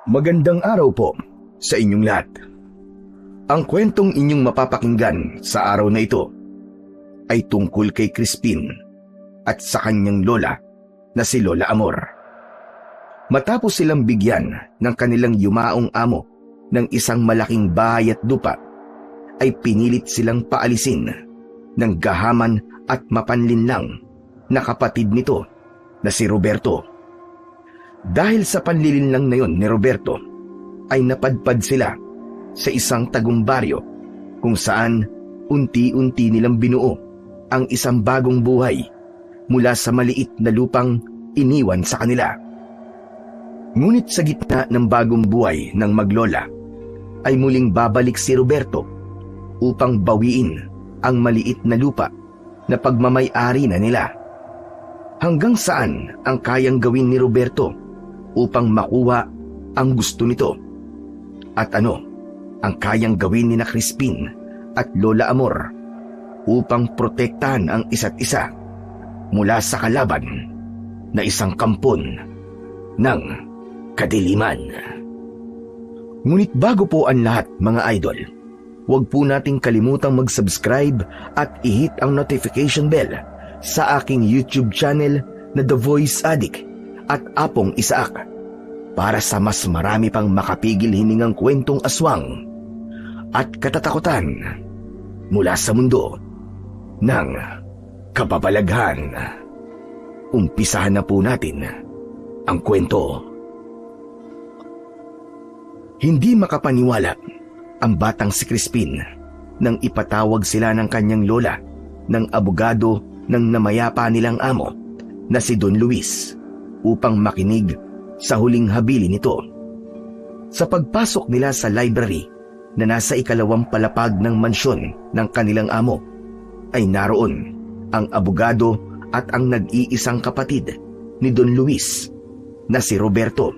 Magandang araw po sa inyong lahat. Ang kwentong inyong mapapakinggan sa araw na ito ay tungkol kay Crispin at sa kanyang lola na si Lola Amor. Matapos silang bigyan ng kanilang yumaong amo ng isang malaking bahay at lupa, ay pinilit silang paalisin ng gahaman at mapanlinlang na kapatid nito na si Roberto. Dahil sa panlilinlang na yon ni Roberto, ay napadpad sila sa isang tagumbaryo kung saan unti-unti nilang binuo ang isang bagong buhay mula sa maliit na lupang iniwan sa kanila. Ngunit sa gitna ng bagong buhay ng maglola, ay muling babalik si Roberto upang bawiin ang maliit na lupa na pagmamay-ari na nila. Hanggang saan ang kayang gawin ni Roberto upang makuha ang gusto nito? At ano ang kayang gawin ni na Crispin at Lola Amor upang protektahan ang isa't isa mula sa kalaban na isang kampon ng kadiliman? Ngunit bago po ang lahat, mga idol, huwag po nating kalimutang mag-subscribe at i-hit ang notification bell sa aking YouTube channel na The Voice Addict at Apong Isaak para sa mas marami pang makapigil hiningang kwentong aswang at katatakutan mula sa mundo ng kababalaghan. Umpisahan na po natin ang kwento. Hindi makapaniwala ang batang si Crispin nang ipatawag sila ng kanyang lola ng abogado ng namayapa nilang amo na si Don Luis upang makinig sa huling habili nito. Sa pagpasok nila sa library na nasa ikalawang palapag ng mansyon ng kanilang amo, ay naroon ang abogado at ang nag-iisang kapatid ni Don Luis na si Roberto.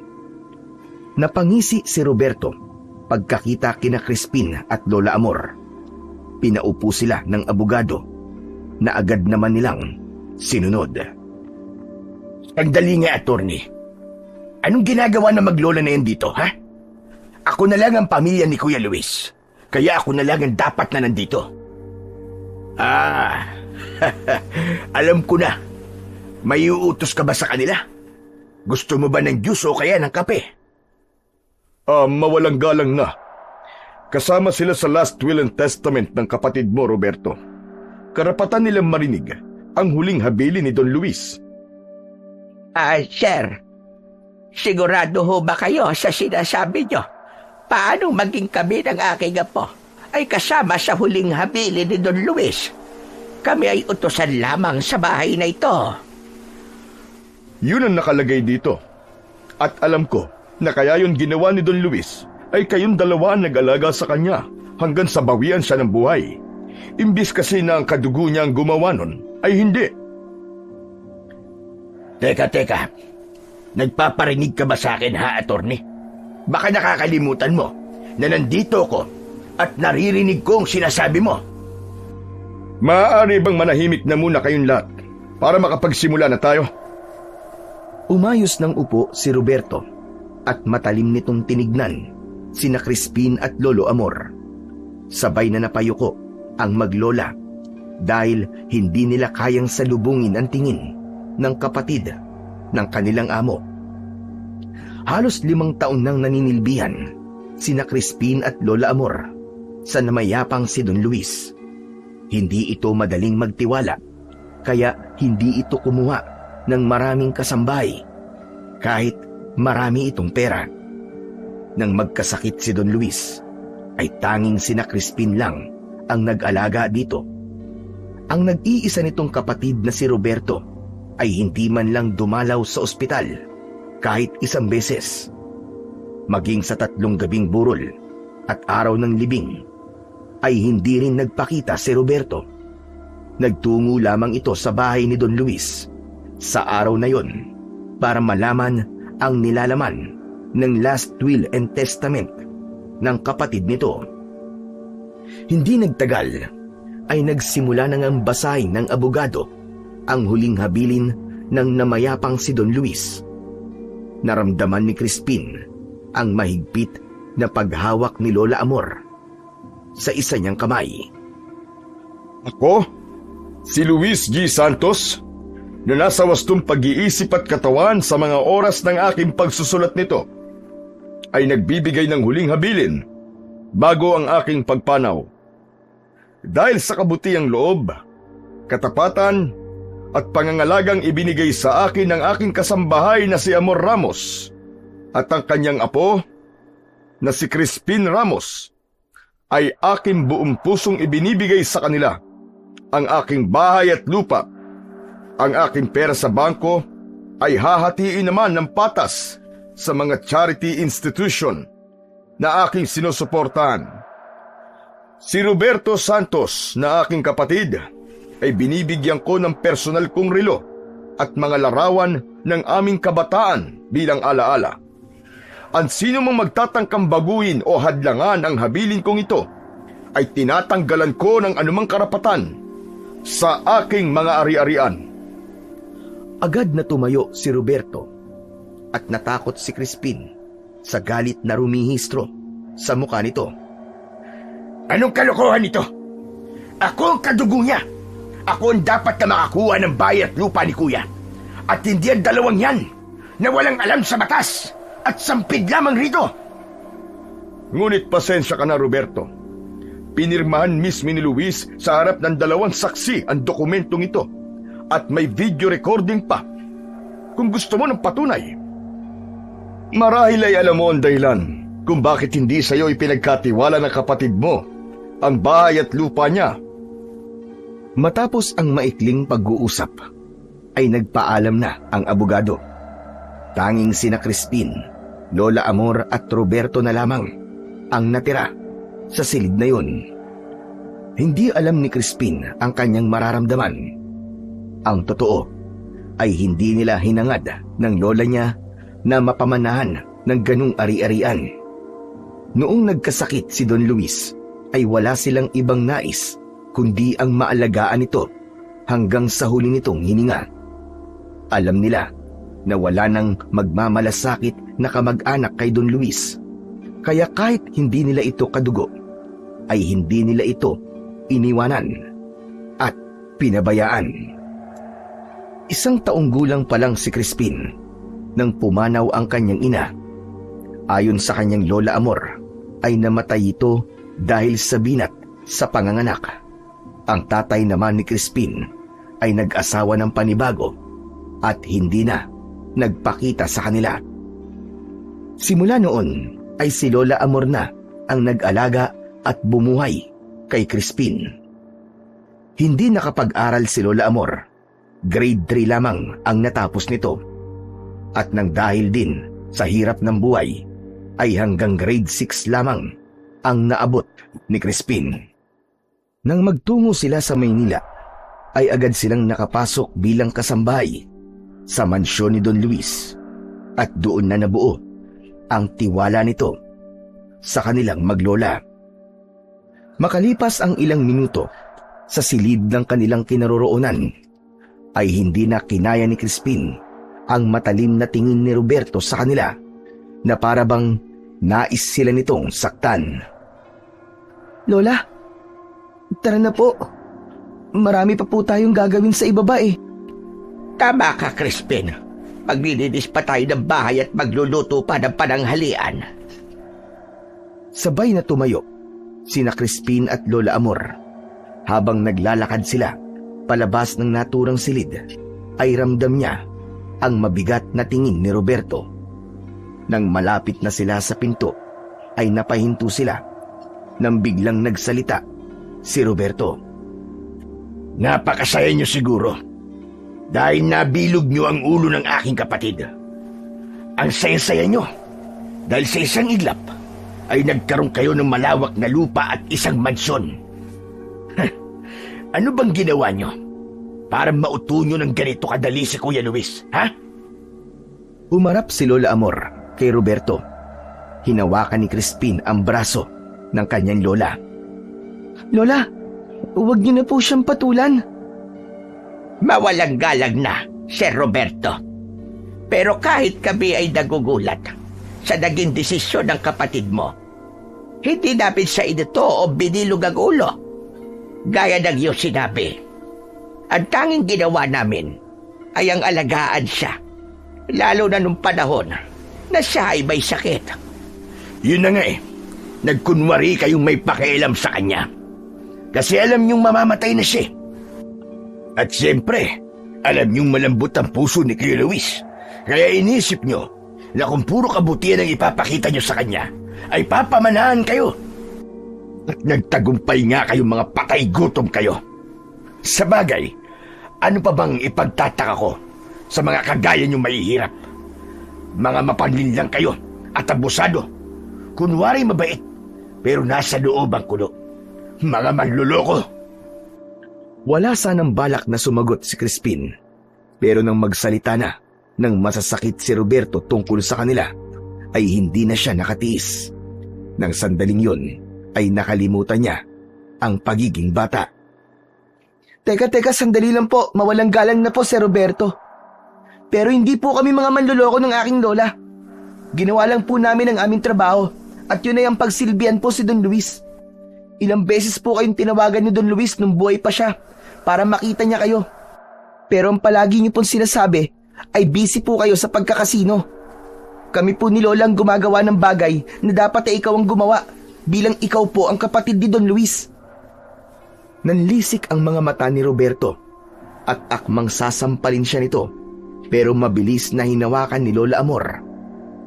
Napangisi si Roberto pagkakita kina Crispin at Lola Amor. Pinaupo sila ng abogado na agad naman nilang sinunod. Sandali nga, attorney. Anong ginagawa ng maglola na yan dito, ha? Ako na lang ang pamilya ni Kuya Luis, kaya ako na lang ang dapat na nandito. Alam ko na. May uutos ka ba sa kanila? Gusto mo ba ng juice o kaya ng kape? Mawalang galang na. Kasama sila sa last will and testament ng kapatid mo, Roberto. Karapatan nilang marinig ang huling habili ni Don Luis. Sir, sigurado ho ba kayo sa sinasabi nyo? Paano maging kami ng aking apo ay kasama sa huling habili ni Don Luis? Kami ay utusan lamang sa bahay na ito. Yun ang nakalagay dito. At alam ko na kaya yun ginawa ni Don Luis ay kayong dalawa ang nag-alaga sa kanya hanggang sa bawian siya ng buhay. Imbis kasi na ang kadugo niya ang gumawa nun, ay hindi. Teka. Nagpaparinig ka ba sa akin, ha, attorney? Baka nakakalimutan mo na nandito ko at naririnig ko ang sinasabi mo. Maaari bang manahimik na muna kayong lahat para makapagsimula na tayo? Umayos ng upo si Roberto at matalim nitong tinignan sina Crispin at Lolo Amor. Sabay na napayuko ang maglola dahil hindi nila kayang salubungin ang tingin ng kapatid ng kanilang amo. Halos 5 taon nang naninilbihan sina Crispin at Lola Amor sa namayapang si Don Luis. Hindi ito madaling magtiwala, kaya hindi ito kumuha ng maraming kasambay kahit marami itong pera. Nang magkasakit si Don Luis, ay tanging sina Crispin lang ang nag-alaga dito. Ang nag-iisa nitong kapatid na si Roberto ay hindi man lang dumalaw sa ospital kahit isang beses. Maging sa 3 gabing burol at araw ng libing, ay hindi rin nagpakita si Roberto. Nagtungo lamang ito sa bahay ni Don Luis sa araw na yon para malaman ang nilalaman ng last will and testament ng kapatid nito. Hindi nagtagal ay nagsimula nang basahin ng abogado ang huling habilin ng namayapang si Don Luis. Naramdaman ni Crispin ang mahigpit na paghawak ni Lola Amor sa isa niyang kamay. Ako, si Luis G. Santos, na nasa wastong pag-iisip at katawan sa mga oras ng aking pagsusulat nito, ay nagbibigay ng huling habilin bago ang aking pagpanaw. Dahil sa kabutiang loob, katapatan at pangangalagang ibinigay sa akin ng aking kasambahay na si Amor Ramos at ang kanyang apo na si Crispin Ramos, ay aking buong pusong ibinibigay sa kanila ang aking bahay at lupa. Ang aking pera sa bangko ay hahatiin naman ng patas sa mga charity institution na aking sinusuportahan. Si Roberto Santos na aking kapatid ay binibigyan ko ng personal kong relo at mga larawan ng aming kabataan bilang alaala. Ang sino mang magtatangkang baguhin o hadlangan ang habilin kong ito ay tinatanggalan ko ng anumang karapatan sa aking mga ari-arian. Agad na tumayo si Roberto at natakot si Crispin sa galit na rumihistro sa mukha nito. Anong kalokohan ito? Ako ang kadugo niya. Ako ang dapat na makakuha ng bahay at lupa ni Kuya. At hindi ang dalawang yan na walang alam sa batas at sampid lamang rito. Ngunit pasensya ka na, Roberto. Pinirmahan mismo ni Luis sa harap ng dalawang saksi ang dokumentong ito at may video recording pa. Kung gusto mo ng patunay, marahil ay alam mo ang dahilan kung bakit hindi sa iyo ipinagkatiwala ng kapatid mo ang bahay at lupa niya. Matapos ang maikling pag-uusap, ay nagpaalam na ang abogado. Tanging sina Crispin, Lola Amor at Roberto na lamang ang natira sa silid na yun. Hindi alam ni Crispin ang kanyang mararamdaman. Ang totoo ay hindi nila hinangad ng lola niya na mapamanahan ng ganung ari-arian. Noong nagkasakit si Don Luis, ay wala silang ibang nais kundi ang maalagaan ito hanggang sa huli nitong hininga. Alam nila na wala nang magmamalasakit na kamag-anak kay Don Luis, kaya kahit hindi nila ito kadugo, ay hindi nila ito iniwanan at pinabayaan. 1 taong gulang pa lang si Crispin nang pumanaw ang kanyang ina. Ayon sa kanyang Lola Amor, ay namatay ito dahil sa binat sa panganganak. Ang tatay naman ni Crispin ay nag-asawa ng panibago at hindi na nagpakita sa kanila. Simula noon ay si Lola Amor na ang nag-alaga at bumuhay kay Crispin. Hindi nakapag-aral si Lola Amor. Grade 3 lamang ang natapos nito. At nang dahil din sa hirap ng buhay, ay hanggang grade 6 lamang ang naabot ni Crispin. Nang magtungo sila sa Maynila, ay agad silang nakapasok bilang kasambahay sa mansyon ni Don Luis at doon na nabuo ang tiwala nito sa kanilang maglola. Makalipas ang ilang minuto sa silid ng kanilang kinaroroonan, ay hindi na kinaya ni Crispin ang matalim na tingin ni Roberto sa kanila na para bang nais sila nitong saktan. Lola, tara na po. Marami pa po tayong gagawin sa ibaba eh. Tama ka, Crispin. Maglilinis pa tayo ng bahay at magluluto pa ng pananghalian. Sabay na tumayo sina Crispin at Lola Amor. Habang naglalakad sila palabas ng naturang silid, ay ramdam niya ang mabigat na tingin ni Roberto. Nang malapit na sila sa pinto, ay napahinto sila nang biglang nagsalita si Roberto. Napakasaya niyo siguro dahil nabilog niyo ang ulo ng aking kapatid. Ang saya-saya niyo dahil sa isang iglap ay nagkaroon kayo ng malawak na lupa at isang mansyon. Ano bang ginawa niyo para mauto niyo ng ganito kadali si Kuya Luis, ha? Umarap si Lola Amor kay Roberto. Hinawakan ni Crispin ang braso ng kanyang lola. Lola, huwag niyo na po siyang patulan. Mawalang galang na, Sir Roberto. Pero kahit kami ay nagugulat, sa naging desisyon ng kapatid mo. Hindi namin sa ito o binilog ang ulo. Gaya ng iyong sinabi, ang tanging ginawa namin ay ang alagaan siya, lalo na nung panahon na siya ay may sakit. Yun na nga eh. Nagkunwari kayong may pakialam sa kanya. Kasi alam niyong mamamatay na siya. At siyempre, alam niyong malambot ang puso ni Kuya Luis. Kaya inisip niyo na kung puro kabutihan ang ipapakita niyo sa kanya, ay papamanahan kayo. At nagtagumpay nga kayong mga patay gutom kayo. Sa bagay, ano pa bang ipagtataka ko sa mga kagaya niyong mahihirap? Mga mapanlin lang kayo at abusado. Kunwari mabait, pero nasa loob ang kulo. Mga manluloko. Wala sanang balak na sumagot si Crispin, pero nang magsalita na nang masasakit si Roberto tungkol sa kanila, ay hindi na siya nakatiis. Nang sandaling yun, ay nakalimutan niya ang pagiging bata. Teka, sandali lang po. Mawalang galang na po, Sir Roberto. Pero hindi po kami mga manloloko ng aking lola. Ginawa lang po namin ang aming trabaho at yun ay ang pagsilbihan po si Don Luis. Ilang beses po kayong tinawagan ni Don Luis nung buhay pa siya para makita niya kayo. Pero ang palagi niyo pong sinasabi ay busy po kayo sa pagkakasino. Kami po ni Lola ang gumagawa ng bagay na dapat ay ikaw ang gumawa bilang ikaw po ang kapatid ni Don Luis. Nanlisik ang mga mata ni Roberto at akmang sasampalin siya nito, pero mabilis na hinawakan ni Lola Amor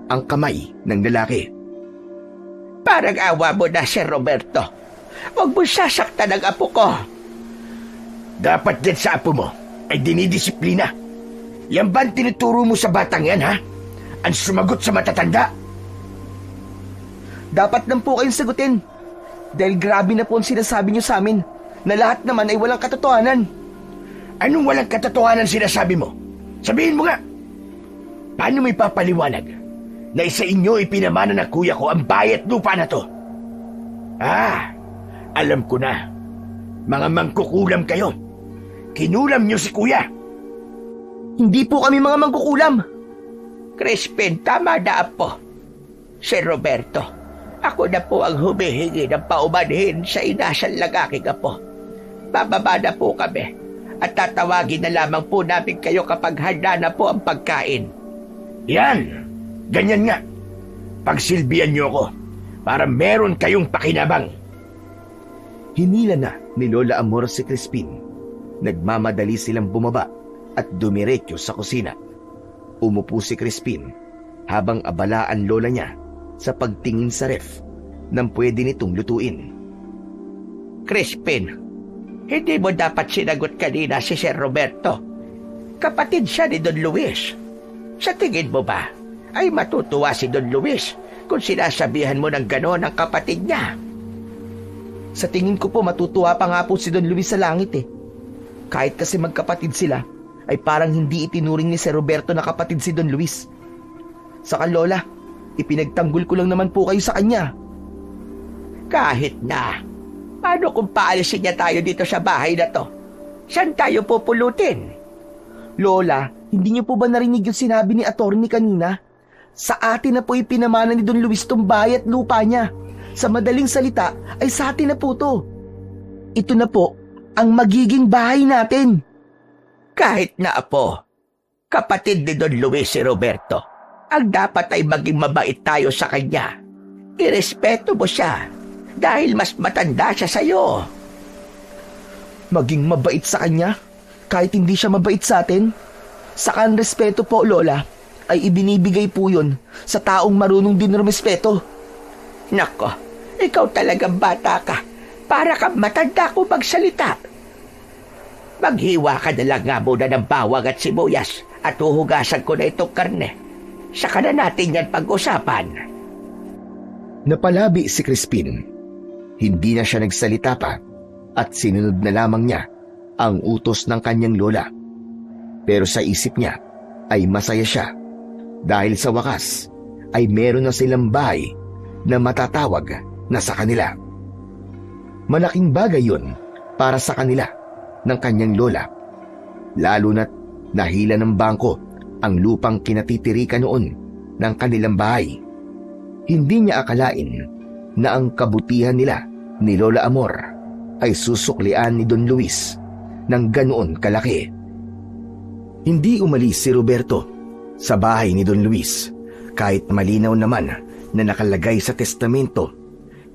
ang kamay ng lalaki. Parang awa mo na, Sir Roberto. Huwag mo sasaktan ang apo ko. Dapat din sa apo mo ay dinidisiplina. Yan ba ang tinuturo mo sa batang yan, ha? Ang sumagot sa matatanda? Dapat lang po kayong sagutin. Dahil grabe na po ang sinasabi niyo sa amin na lahat naman ay walang katotohanan. Anong walang katotohanan sinasabi mo? Sabihin mo nga. Paano may papaliwanag na isa inyo ipinamana ng kuya ko ang bayat lupa na to? Alam ko na. Mga mangkukulam kayo. Kinulam niyo si kuya. Hindi po kami mga mangkukulam. Crispin, tama na po. Sir Roberto, ako na po ang humihingi ng paumanhin sa inasal ng aking apo. Bababa na po kami at tatawagin na lamang po namin kayo kapag handa na po ang pagkain. Yan! Ganyan nga. Pagsilbihan niyo ako para meron kayong pakinabang. Hinila na ni Lola Amor si Crispin. Nagmamadali silang bumaba at dumiretso sa kusina. Umupo si Crispin habang abala ang lola niya sa pagtingin sa ref nang pwede nitong lutuin. Crispin, hindi mo dapat sinagot kanina si Sir Roberto. Kapatid siya ni Don Luis. Sa tingin mo ba ay matutuwa si Don Luis kung sinasabihan mo ng gano'n ang kapatid niya? Sa tingin ko po matutuwa pa nga po si Don Luis sa langit eh. Kahit kasi magkapatid sila, ay parang hindi itinuring ni Sir Roberto na kapatid si Don Luis. Saka Lola, ipinagtanggol ko lang naman po kayo sa kanya. Kahit na. Paano kung paalisin niya tayo dito sa bahay na to? Saan tayo pupulutin? Lola, hindi niyo po ba narinig yung sinabi ni attorney kanina? Sa atin na po ipinamana ni Don Luis tong bayat lupa niya. Sa madaling salita, ay sa atin na po to. Ito na po ang magiging bahay natin. Kahit na apo, kapatid ni Don Luis si Roberto, ang dapat ay maging mabait tayo sa kanya. Irespeto mo siya dahil mas matanda siya sa'yo. Maging mabait sa kanya? Kahit hindi siya mabait sa atin? Saka ang respeto po, Lola, ay ibinibigay po yun sa taong marunong din rumespeto. Nako, ikaw talagang bata ka. Para kang matanda kung magsalita. Maghiwa ka na lang nga muna ng bawang at sibuyas at huhugasan ko na itong karne. Saka na natin yan pag-usapan. Napalabi si Crispin. Hindi na siya nagsalita pa at sinunod na lamang niya ang utos ng kanyang lola. Pero sa isip niya ay masaya siya dahil sa wakas ay meron na silang bahay na matatawag na sa kanila. Malaking bagay yun para sa kanila ng kanyang lola, lalo na't nahila ng bangko ang lupang kinatitirikan noon ng kanilang bahay Hindi niya akalain na ang kabutihan nila ni Lola Amor ay susuklian ni Don Luis ng ganoon kalaki. Hindi umalis si Roberto sa bahay ni Don Luis kahit malinaw naman na nakalagay sa testamento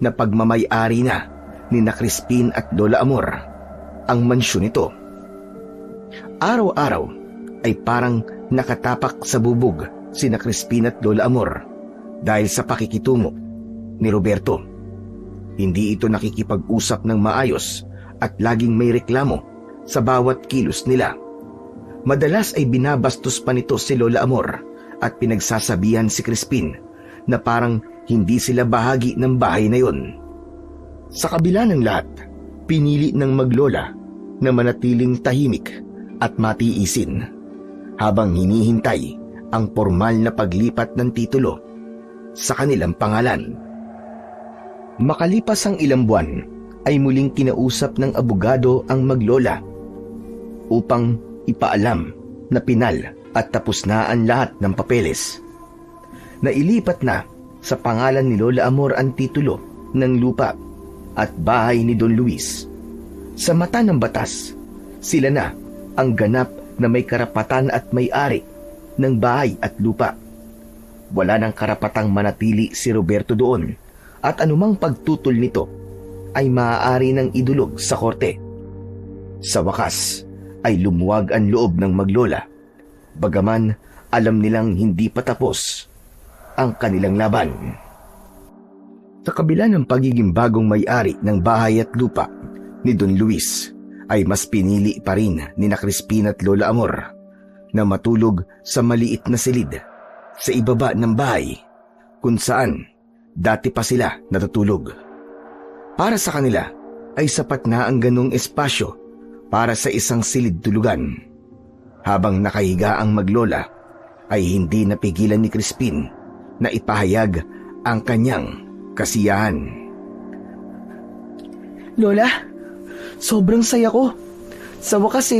na pagmamay-ari na ni na Crispin at Lola Amor ang mansyon nito. Araw-araw ay parang nakatapak sa bubog si na Crispin at Lola Amor dahil sa pakikitungo ni Roberto. Hindi ito nakikipag-usap ng maayos at laging may reklamo sa bawat kilos nila. Madalas ay binabastos pa nito si Lola Amor at pinagsasabihan si Crispin na parang hindi sila bahagi ng bahay na yon. Sa kabila ng lahat, pinili ng maglola na manatiling tahimik at matiisin habang hinihintay ang formal na paglipat ng titulo sa kanilang pangalan. Makalipas ang ilang buwan ay muling kinausap ng abogado ang maglola upang ipaalam na pinal at tapos na ang lahat ng papeles. Nailipat na sa pangalan ni Lola Amor ang titulo ng lupa at bahay ni Don Luis. Sa mata ng batas, sila na ang ganap na may karapatan at may-ari ng bahay at lupa. Wala nang karapatang manatili si Roberto doon at anumang pagtutol nito ay maaari ng idulog sa korte. Sa wakas ay lumuwag ang loob ng maglola, bagaman alam nilang hindi pa tapos ang kanilang laban. Sa kabila ng pagiging bagong may-ari ng bahay at lupa ni Don Luis, ay mas pinili pa rin ni na Crispin at Lola Amor na matulog sa maliit na silid sa ibaba ng bahay kung saan dati pa sila natutulog. Para sa kanila ay sapat na ang ganong espasyo para sa isang silid tulugan. Habang nakahiga ang maglola ay hindi napigilan ni Crispin na ipahayag ang kanyang kasiyahan. Lola, sobrang saya ko. Sa wakas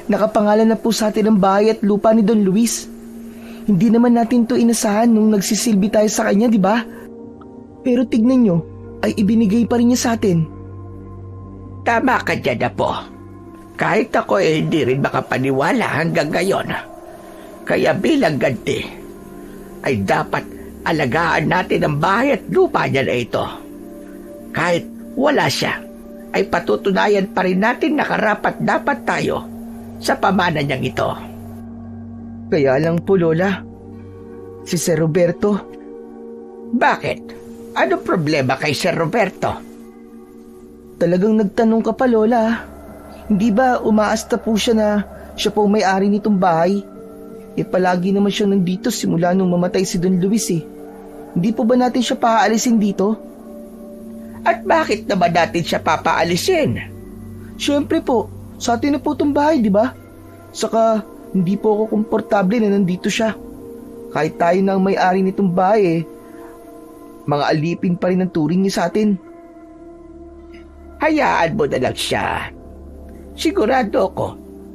nakapangalan na po sa atin ang bahay at lupa ni Don Luis. Hindi naman natin to inasahan nung nagsisilbi tayo sa kanya, di ba? Pero tignan nyo, ay ibinigay pa rin niya sa atin. Tama ka dyan, Apo. Kahit ako hindi rin makapaniwala hanggang ngayon. Kaya bilang ganti, ay dapat alagaan natin ang bahay at lupa niya na ito. Kahit wala siya, ay patutunayan pa rin natin na karapat-dapat tayo sa pamana niyang ito. Kaya lang po, Lola, si Sir Roberto. Bakit? Ano problema kay Sir Roberto? Talagang nagtanong ka pa, Lola. Hindi ba umaasta po siya na siya po may-ari nitong bahay? Palagi naman siya nandito simula nung mamatay si Don Luis Hindi po ba natin siya paaalisin dito? At bakit naman natin siya papaalisin? Siyempre po, sa atin na po itong bahay, di ba? Saka, hindi po ako komportable na nandito siya. Kahit tayo na ang may-ari nitong bahay mga alipin pa rin ang turing niya sa atin. Hayaan mo na lang siya. Sigurado ko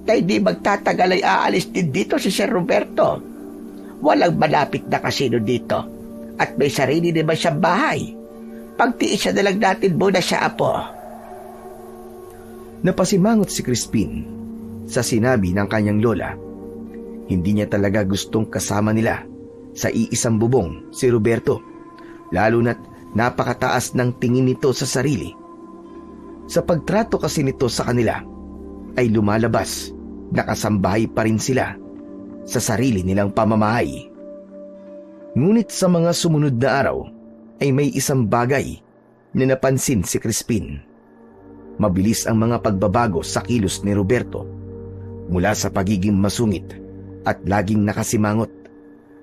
na hindi magtatagal ay aalis din dito si Sir Roberto. Walang malapit na kasino dito at may sarili naman siyang bahay. Pagtiisa na lang natin muna siya, Apo. Napasimangot si Crispin sa sinabi ng kanyang lola. Hindi niya talaga gustong kasama nila sa iisang bubong si Roberto, lalo na't napakataas ng tingin nito sa sarili. Sa pagtrato kasi nito sa kanila, ay lumalabas na kasambahay pa rin sila sa sarili nilang pamamahay. Ngunit sa mga sumunod na araw, ay may isang bagay na napansin si Crispin. Mabilis ang mga pagbabago sa kilos ni Roberto. Mula sa pagiging masungit at laging nakasimangot,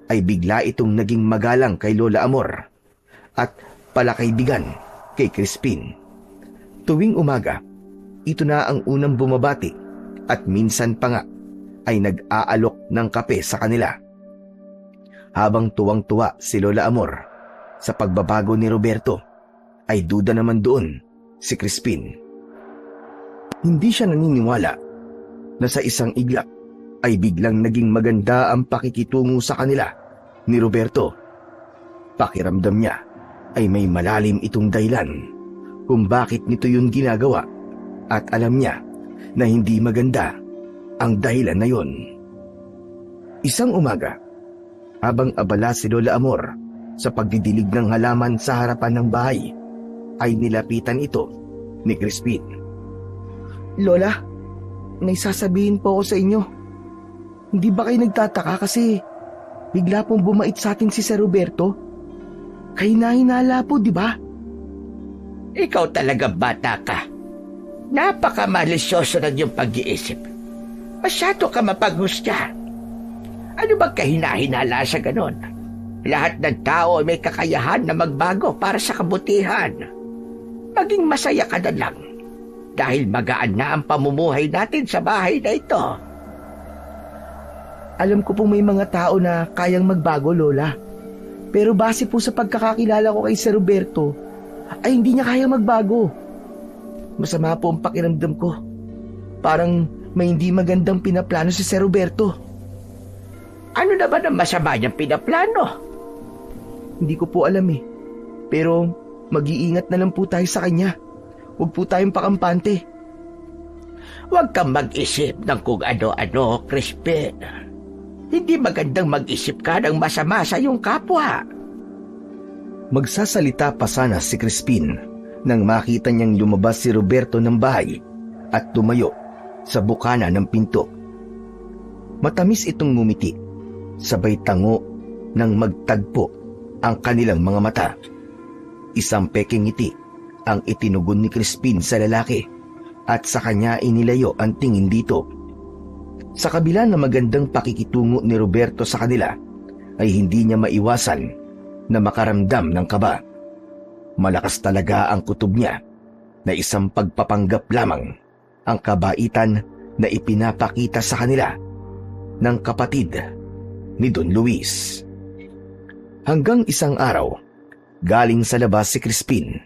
ay bigla itong naging magalang kay Lola Amor at palakaibigan kay Crispin. Tuwing umaga, ito na ang unang bumabati at minsan pa nga ay nag-aalok ng kape sa kanila. Habang tuwang-tuwa si Lola Amor sa pagbabago ni Roberto, ay duda naman doon si Crispin. Hindi siya naniniwala na sa isang iglap ay biglang naging maganda ang pakikitungo sa kanila ni Roberto. Pakiramdam niya ay may malalim itong dahilan kung bakit nito yun ginagawa at alam niya na hindi maganda ang dahilan na yun. Isang umaga, habang abala si Lola Amor sa pagdidilig ng halaman sa harapan ng bahay, ay nilapitan ito ni Crispin. Lola, may sasabihin po ako sa inyo. Hindi ba kayo nagtataka kasi bigla pong bumait sa atin si Sir Roberto? Kahina-hinala po, di ba? Ikaw talaga bata ka. Napaka-malisyoso ng iyong pag-iisip. Masyado ka mapaghusga. Ano bang kahina-hinala sa ganon? Lahat ng tao ay may kakayahan na magbago para sa kabutihan. Maging masaya ka na lang dahil magaan na ang pamumuhay natin sa bahay na ito. Alam ko pong may mga tao na kayang magbago, Lola. Pero base po sa pagkakakilala ko kay Sir Roberto, ay hindi niya kayang magbago. Masama po ang pakiramdam ko. Parang may hindi magandang pinaplano si Sir Roberto. Ano naman ang masama niyang pinaplano? Hindi ko po alam eh. Pero mag-iingat na lang po tayo sa kanya. Huwag po tayong pakampante. Huwag kang mag-isip ng kung ano-ano, Crispin. Hindi magandang mag-isip ka ng masama sa iyong kapwa. Magsasalita pa sana si Crispin nang makita niyang lumabas si Roberto ng bahay at tumayo sa bukana ng pinto. Matamis itong ngumiti, sabay tango nang magtagpo ang kanilang mga mata. Isang peking ngiti ang itinugon ni Crispin sa lalaki at sa kanya inilayo ang tingin dito. Sa kabila ng magandang pakikitungo ni Roberto sa kanila, ay hindi niya maiwasan na makaramdam ng kaba. Malakas talaga ang kutob niya na isang pagpapanggap lamang ang kabaitan na ipinapakita sa kanila ng kapatid ni Don Luis. Hanggang isang araw, galing sa labas si Crispin,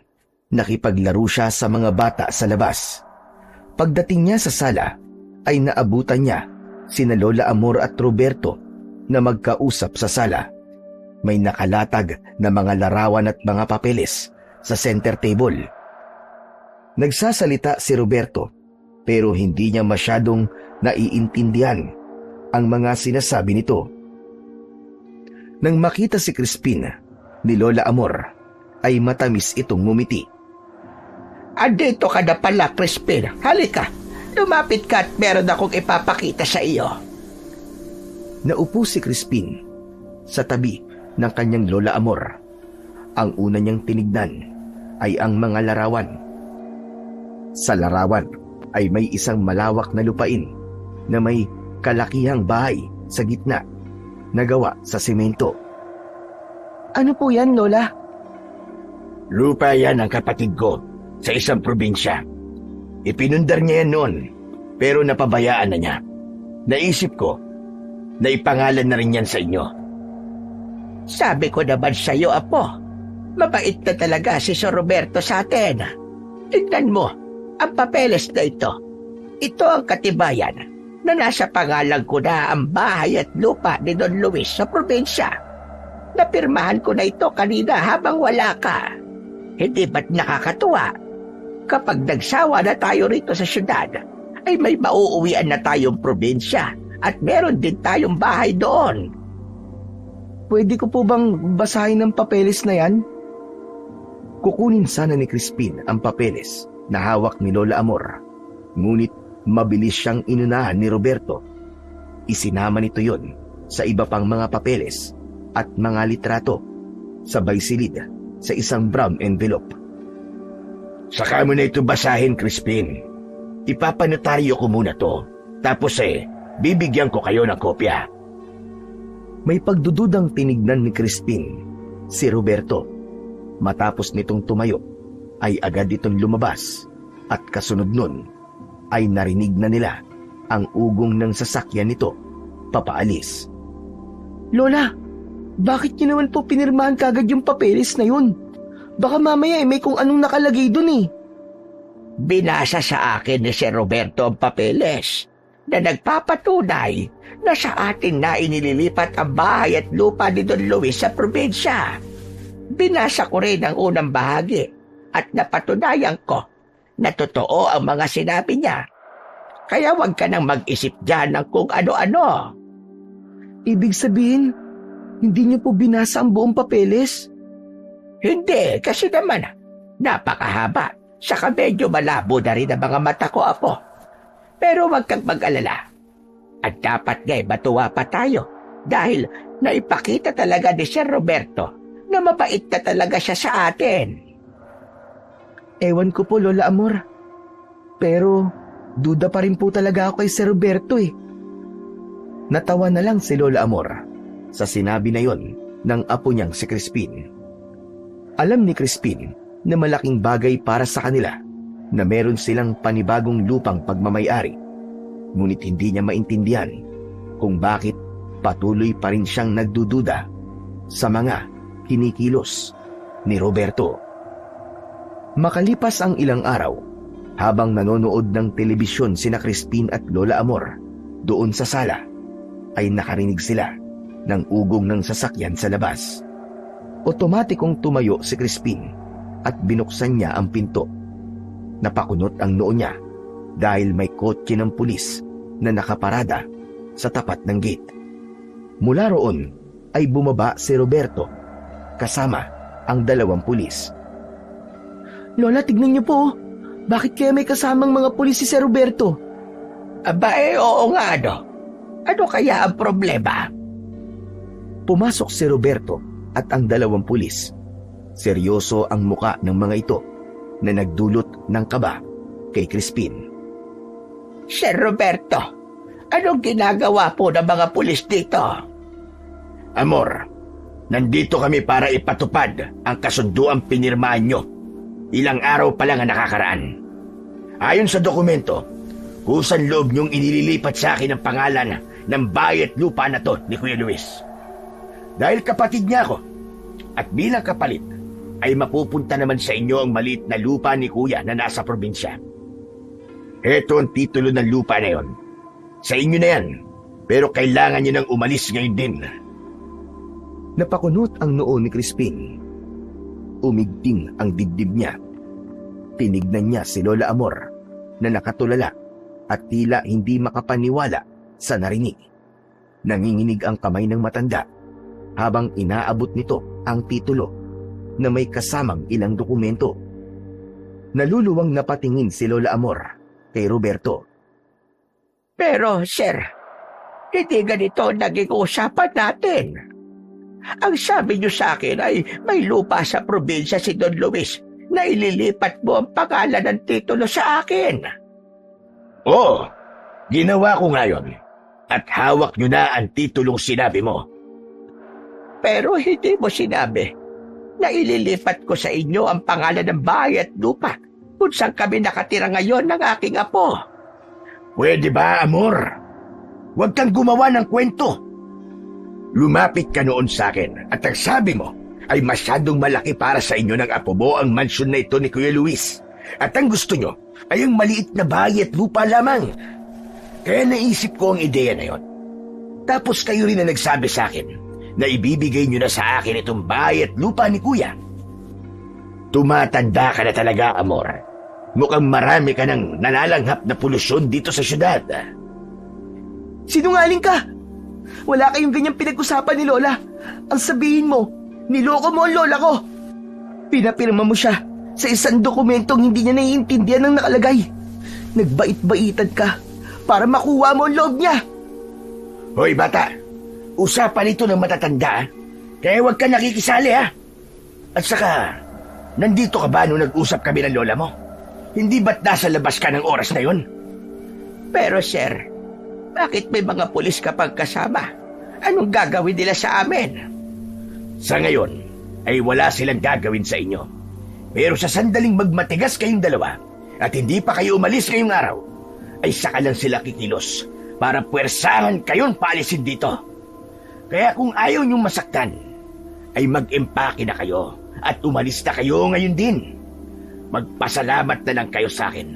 nakipaglaro siya sa mga bata sa labas. Pagdating niya sa sala, ay naabutan niya sina Lola Amor at Roberto na magkausap sa sala. May nakalatag na mga larawan at mga papeles sa center table. Nagsasalita si Roberto pero hindi niya masyadong naiintindihan ang mga sinasabi nito. Nang makita si Crispin ni Lola Amor, ay matamis itong ngumiti. Andito ka na pala, Crispin. Halika, lumapit ka at meron akong ipapakita sa iyo. Naupo si Crispin sa tabi ng kanyang Lola Amor. Ang una niyang tinignan ay ang mga larawan. Sa larawan ay may isang malawak na lupain na may kalakihang bahay sa gitna na gawa sa semento. Ano po yan, Lola? Lupa yan ang kapatid ko sa isang probinsya. Ipinundar niya yan noon, pero napabayaan na niya. Naisip ko na ipangalan na rin yan sa inyo. Sabi ko naman sa iyo, Apo, mabait na talaga si Sir Roberto sa atin. Tignan mo, ang papeles na ito. Ito ang katibayan na nasa pangalan ko na ang bahay at lupa ni Don Luis sa probinsya. Napirmahan ko na ito kanina habang wala ka. Hindi ba't nakakatuwa? Kapag nagsawa na tayo rito sa syudad, ay may mauuwian na tayong probinsya at meron din tayong bahay doon. Pwede ko po bang basahin ang papeles na yan? Kukunin sana ni Crispin ang papeles na hawak ni Lola Amor, ngunit mabilis siyang inunahan ni Roberto. Isinama nito yon sa iba pang mga papeles at mga litrato, sabay silid sa isang brown envelope. Saka mo na ito basahin, Crispin. Ipapanotaryo ko muna to. Tapos bibigyan ko kayo ng kopya. May pagdududang tinignan ni Crispin si Roberto. Matapos nitong tumayo, ay agad itong lumabas at kasunod nun ay narinig na nila ang ugong ng sasakyan nito papaalis. Lola, bakit niyo naman po pinirmahan kagad yung papeles na yun? Baka mamaya may kung anong nakalagay dun eh. Binasa sa akin ni Sir Roberto ang papeles na nagpapatunay na sa atin na inililipat ang bahay at lupa ni Don Luis sa probinsya. Binasa ko rin ang unang bahagi at napatunayan ko na totoo ang mga sinabi niya. Kaya huwag ka nang mag-isip dyan ng kung ano-ano. Ibig sabihin, hindi niyo po binasa ang buong papeles? Hindi, kasi naman, napakahaba. Saka medyo malabo na rin ang mga mata ko, Apo. Pero huwag kang mag-alala. At dapat nga'y matuwa pa tayo dahil naipakita talaga ni Sir Roberto na mabait na talaga siya sa atin. Ewan ko po, Lola Amor. Pero duda pa rin po talaga ako kay Sir Roberto eh. Natawa na lang si Lola Amor sa sinabi na yon ng apo niyang si Crispin. Alam ni Crispin na malaking bagay para sa kanila na meron silang panibagong lupang pagmamayari. Ngunit hindi niya maintindihan kung bakit patuloy pa rin siyang nagdududa sa mga kinikilos ni Roberto. Makalipas ang ilang araw, habang nanonood ng telebisyon sina Crispin at Lola Amor doon sa sala, ay nakarinig sila ng ugong ng sasakyan sa labas. Otomatikong tumayo si Crispin at binuksan niya ang pinto. Napakunot ang noo niya dahil may kotse ng pulis na nakaparada sa tapat ng gate. Mula roon ay bumaba si Roberto kasama ang 2 pulis. Lola, tignan niyo po. Bakit kaya may kasamang mga pulis si Sir Roberto? Aba oo nga ano. Ano kaya ang problema? Pumasok si Roberto at ang 2 pulis. Seryoso ang muka ng mga ito na nagdulot ng kaba kay Crispin. Sir Roberto, anong ginagawa po ng mga pulis dito? Amor, nandito kami para ipatupad ang kasunduang pinirmahan nyo. Ilang araw pa lang ang nakakaraan. Ayon sa dokumento, kusang loob nyong inililipat sa akin ang pangalan ng bayat lupa na to ni Kuya Luis. Dahil kapatid niya ako, at bilang kapalit, ay mapupunta naman sa inyo ang maliit na lupa ni Kuya na nasa probinsya. Heto ang titulo ng lupa na yon. Sa inyo na yan, pero kailangan nyo nang umalis ngayon din. Napakunot ang noo ni Crispin. Umigting ang dibdib niya. Tinignan niya si Lola Amor na nakatulala at tila hindi makapaniwala sa narinig. Nanginginig ang kamay ng matanda habang inaabot nito ang titulo na may kasamang ilang dokumento. Naluluwang napatingin si Lola Amor kay Roberto. Pero sir, hindi ganito naging usapan natin. Ang sabi niyo sa akin ay may lupa sa probinsya si Don Luis na ililipat mo ang pangalan ng titulo sa akin. Oo, ginawa ko ngayon at hawak nyo na ang titulong sinabi mo. Pero hindi mo sinabi na ililipat ko sa inyo ang pangalan ng bahay at lupa kung saan kami nakatira ngayon ng aking apo. Pwede ba, Amor? Huwag kang gumawa ng kwento. Lumapit ka noon sa akin at ang sabi mo ay masyadong malaki para sa inyo ng apo mo ang mansyon na ito ni Kuya Luis. At ang gusto nyo ay ang maliit na bahay at lupa lamang. Kaya naisip ko ang ideya na yon. Tapos kayo rin na nagsabi sa akin na ibibigay nyo na sa akin itong bahay at lupa ni Kuya. Tumatanda ka na talaga, Amor. Mukhang marami ka ng nalalanghap na polusyon dito sa syudad. Sinungaling ka! Wala kayong ganyang pinag-usapan ni Lola. Ang sabihin mo, niloko mo ang lola ko. Pinapirma mo siya sa isang dokumentong hindi niya naiintindihan ng nakalagay. Nagbait-baitan ka para makuha mo ang loob niya. Hoy bata, usapan ito ng matatanda, kaya huwag ka nakikisali ha. At saka, nandito ka ba nung nag-usap kami ng lola mo? Hindi ba't nasa labas ka ng oras na yon? Pero sir, bakit may mga pulis kapag kasama? Anong gagawin nila sa amin? Sa ngayon, ay wala silang gagawin sa inyo. Pero sa sandaling magmatigas kayong dalawa at hindi pa kayo umalis ngayong araw, ay saka lang sila kikilos para puwersahan kayong paalisin dito. Kaya kung ayaw niyong masaktan, ay mag-empake na kayo at umalis na kayo ngayon din. Magpasalamat na lang kayo sa akin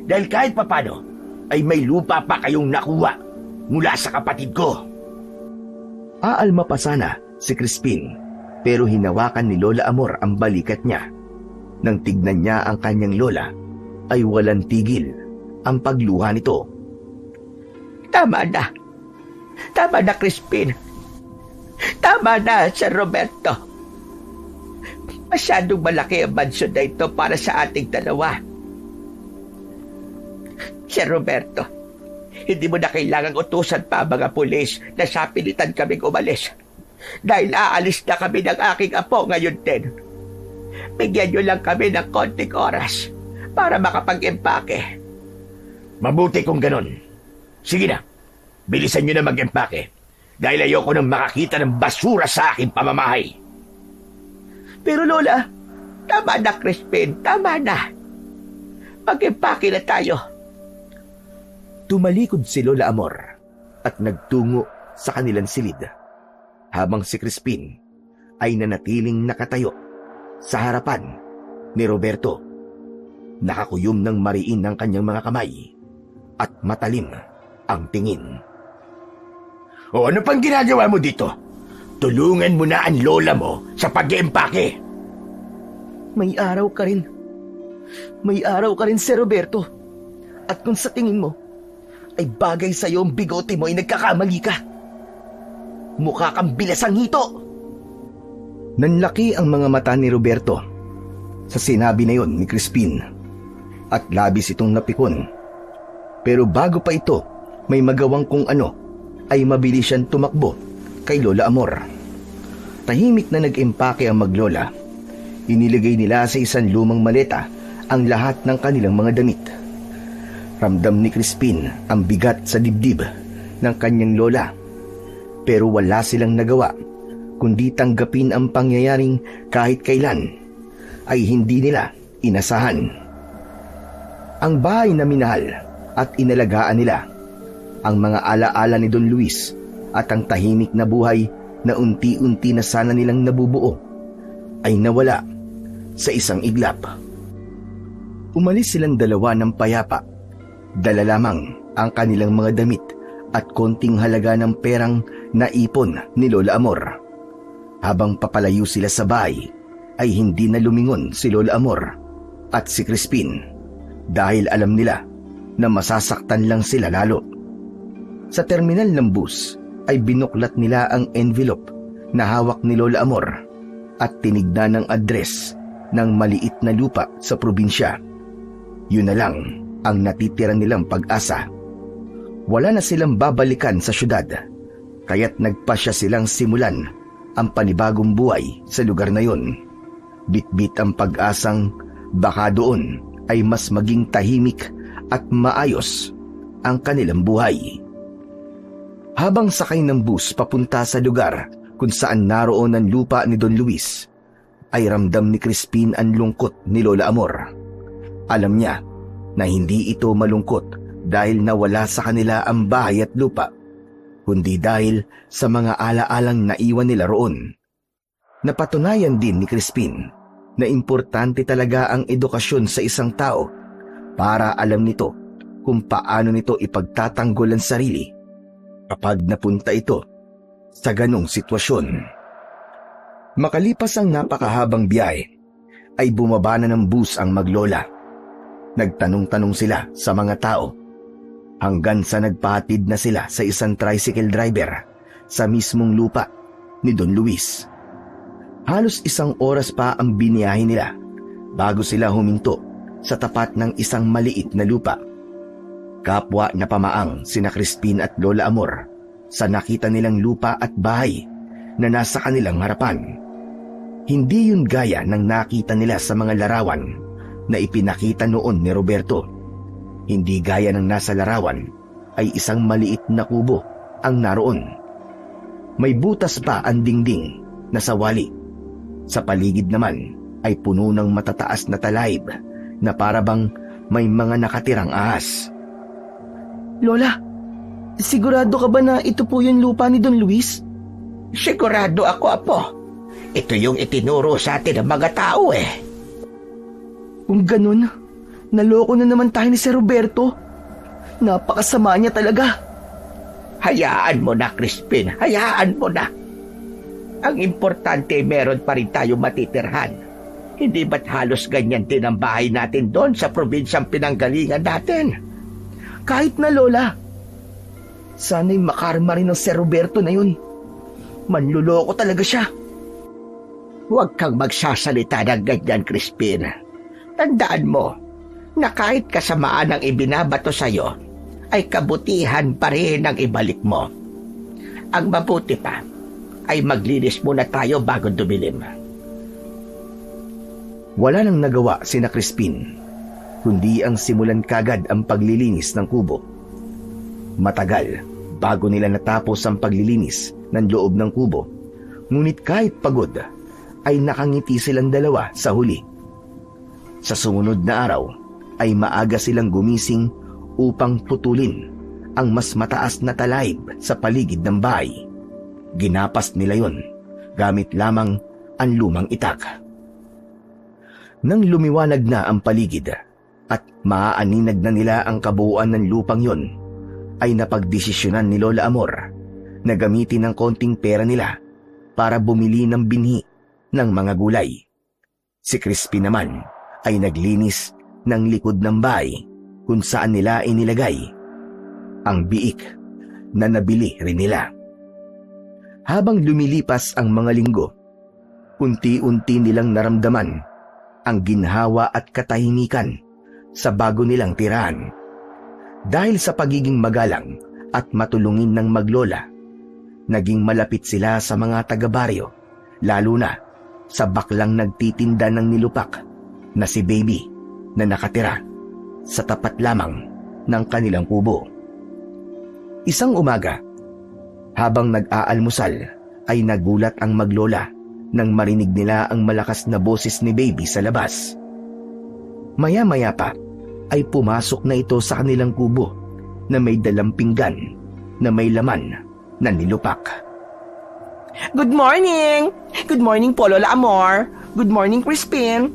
dahil kahit papano ay may lupa pa kayong nakuha mula sa kapatid ko. Aalma pa sana si Crispin, pero hinawakan ni Lola Amor ang balikat niya. Nang tignan niya ang kanyang lola, ay walang tigil ang pagluha nito. Tama na. Tama na, Crispin. Tama na, Sir Roberto. Masyadong malaki ang mansyon na ito para sa ating dalawa. Sir Roberto, hindi mo na kailangang utusan pa mga pulis na sapilitan kaming umalis. Dahil aalis na kami ng aking apo ngayon din. Bigyan nyo lang kami ng konting oras para makapag-empake. Mabuti kung ganon. Sige na, bilisan nyo na mag-empake. Dahil ayoko nang makakita ng basura sa aking pamamahay. Pero Lola, tama na, Crispin, tama na. Mag-empake na tayo. Tumalikod si Lola Amor at nagtungo sa kanilang silid, habang si Crispin ay nanatiling nakatayo sa harapan ni Roberto. Nakakuyom ng mariin ng kanyang mga kamay at matalim ang tingin. O ano pang ginagawa mo dito? Tulungan mo na ang lola mo sa pag-empake. May araw ka rin. May araw ka rin, Sir Roberto. At kung sa tingin mo ay bagay sa iyo ang bigote mo ay nagkakamali ka. Mukha kang bilasang hito. Nanlaki ang mga mata ni Roberto sa sinabi na yon ni Crispin at labis itong napikon. Pero bago pa ito may magawang kung ano, ay mabilis siyang tumakbo kay Lola Amor. Tahimik na nag-empake ang maglola. Iniligay nila sa isang lumang maleta ang lahat ng kanilang mga damit. Ramdam ni Crispin ang bigat sa dibdib ng kanyang lola. Pero wala silang nagawa kundi tanggapin ang pangyayaring kahit kailan ay hindi nila inasahan. Ang bahay na minahal at inalagaan nila, ang mga alaala ni Don Luis at ang tahimik na buhay na unti-unti na sana nilang nabubuo ay nawala sa isang iglap. Umalis silang dalawa ng payapa. Dala lamang ang kanilang mga damit at konting halaga ng perang naipon ni Lola Amor. Habang papalayo sila sa bahay, ay hindi na lumingon si Lola Amor at si Crispin dahil alam nila na masasaktan lang sila lalo. Sa terminal ng bus ay binuklat nila ang envelope na hawak ni Lola Amor at tinignan ang address ng maliit na lupa sa probinsya. Yun na lang ang natitira nilang pag-asa. Wala na silang babalikan sa syudad, kaya't nagpasya silang simulan ang panibagong buhay sa lugar na yon. Bitbit ang pag-asang baka doon ay mas maging tahimik at maayos ang kanilang buhay. Habang sakay ng bus papunta sa lugar kung saan naroon ang lupa ni Don Luis, ay ramdam ni Crispin ang lungkot ni Lola Amor. Alam niya na hindi ito malungkot dahil nawala sa kanila ang bahay at lupa, kundi dahil sa mga alaalang naiwan nila roon. Napatunayan din ni Crispin na importante talaga ang edukasyon sa isang tao para alam nito kung paano nito ipagtatanggol ang sarili kapag napunta ito sa ganong sitwasyon. Makalipas ang napakahabang biyahe, ay bumaba na ng bus ang maglola. Nagtanong-tanong sila sa mga tao hanggang sa nagpahatid na sila sa isang tricycle driver sa mismong lupa ni Don Luis. Halos 1 oras pa ang biniyahe nila bago sila huminto sa tapat ng isang maliit na lupa. Kapwa na pamaang sina Crispin at Lola Amor sa nakita nilang lupa at bahay na nasa kanilang harapan. Hindi yun gaya ng nakita nila sa mga larawan na ipinakita noon ni Roberto. Hindi gaya ng nasa larawan ay isang maliit na kubo ang naroon. May butas pa ang dingding na sawali. Sa paligid naman ay puno ng matataas na talaib na parabang may mga nakatirang ahas. Lola, sigurado ka ba na ito po yung lupa ni Don Luis? Sigurado ako, Apo. Ito yung itinuro sa atin ng mga tao eh. Kung ganun, naloko na naman tayo ni Sir Roberto. Napakasama niya talaga. Hayaan mo na, Crispin. Hayaan mo na. Ang importante, meron pa rin tayo matitirhan. Hindi ba't halos ganyan din ang bahay natin doon sa probinsyang pinanggalingan natin? Kahit na, Lola. Sana'y makarma rin ng Sir Roberto na yun. Manluloko talaga siya. Huwag kang magsasalita ng ganyan, Crispin. Tandaan mo na kahit kasamaan ang ibinabato sa'yo, ay kabutihan pa rin ang ibalik mo. Ang mabuti pa ay maglinis muna tayo bago dumilim. Wala nang nagawa sina Crispin, kundi ang simulan kagad ang paglilinis ng kubo. Matagal bago nila natapos ang paglilinis ng loob ng kubo, ngunit kahit pagod, ay nakangiti silang dalawa sa huli. Sa sumunod na araw, ay maaga silang gumising upang putulin ang mas mataas na talaib sa paligid ng bahay. Ginapas nila yon gamit lamang ang lumang itak. Nang lumiwanag na ang paligid at maaaninag na nila ang kabuuan ng lupang yon, ay napagdesisyonan ni Lola Amor na gamitin ang konting pera nila para bumili ng binhi ng mga gulay. Si Crispin naman ay naglinis ng likod ng bahay kung saan nila inilagay ang biik na nabili rin nila. Habang lumilipas ang mga linggo, unti-unti nilang naramdaman ang ginhawa at katahimikan sa bago nilang tirahan. Dahil sa pagiging magalang at matulungin ng maglola, naging malapit sila sa mga taga-baryo, lalo na sa baklang nagtitinda ng nilupak na si Baby na nakatira sa tapat lamang ng kanilang kubo. Isang umaga, habang nag-aalmusal, ay nagulat ang maglola nang marinig nila ang malakas na boses ni Baby sa labas. Maya-maya pa ay pumasok na ito sa kanilang kubo na may dalang pinggan na may laman na nilupak. Good morning! Good morning po, Lola Amor. Good morning, Crispin.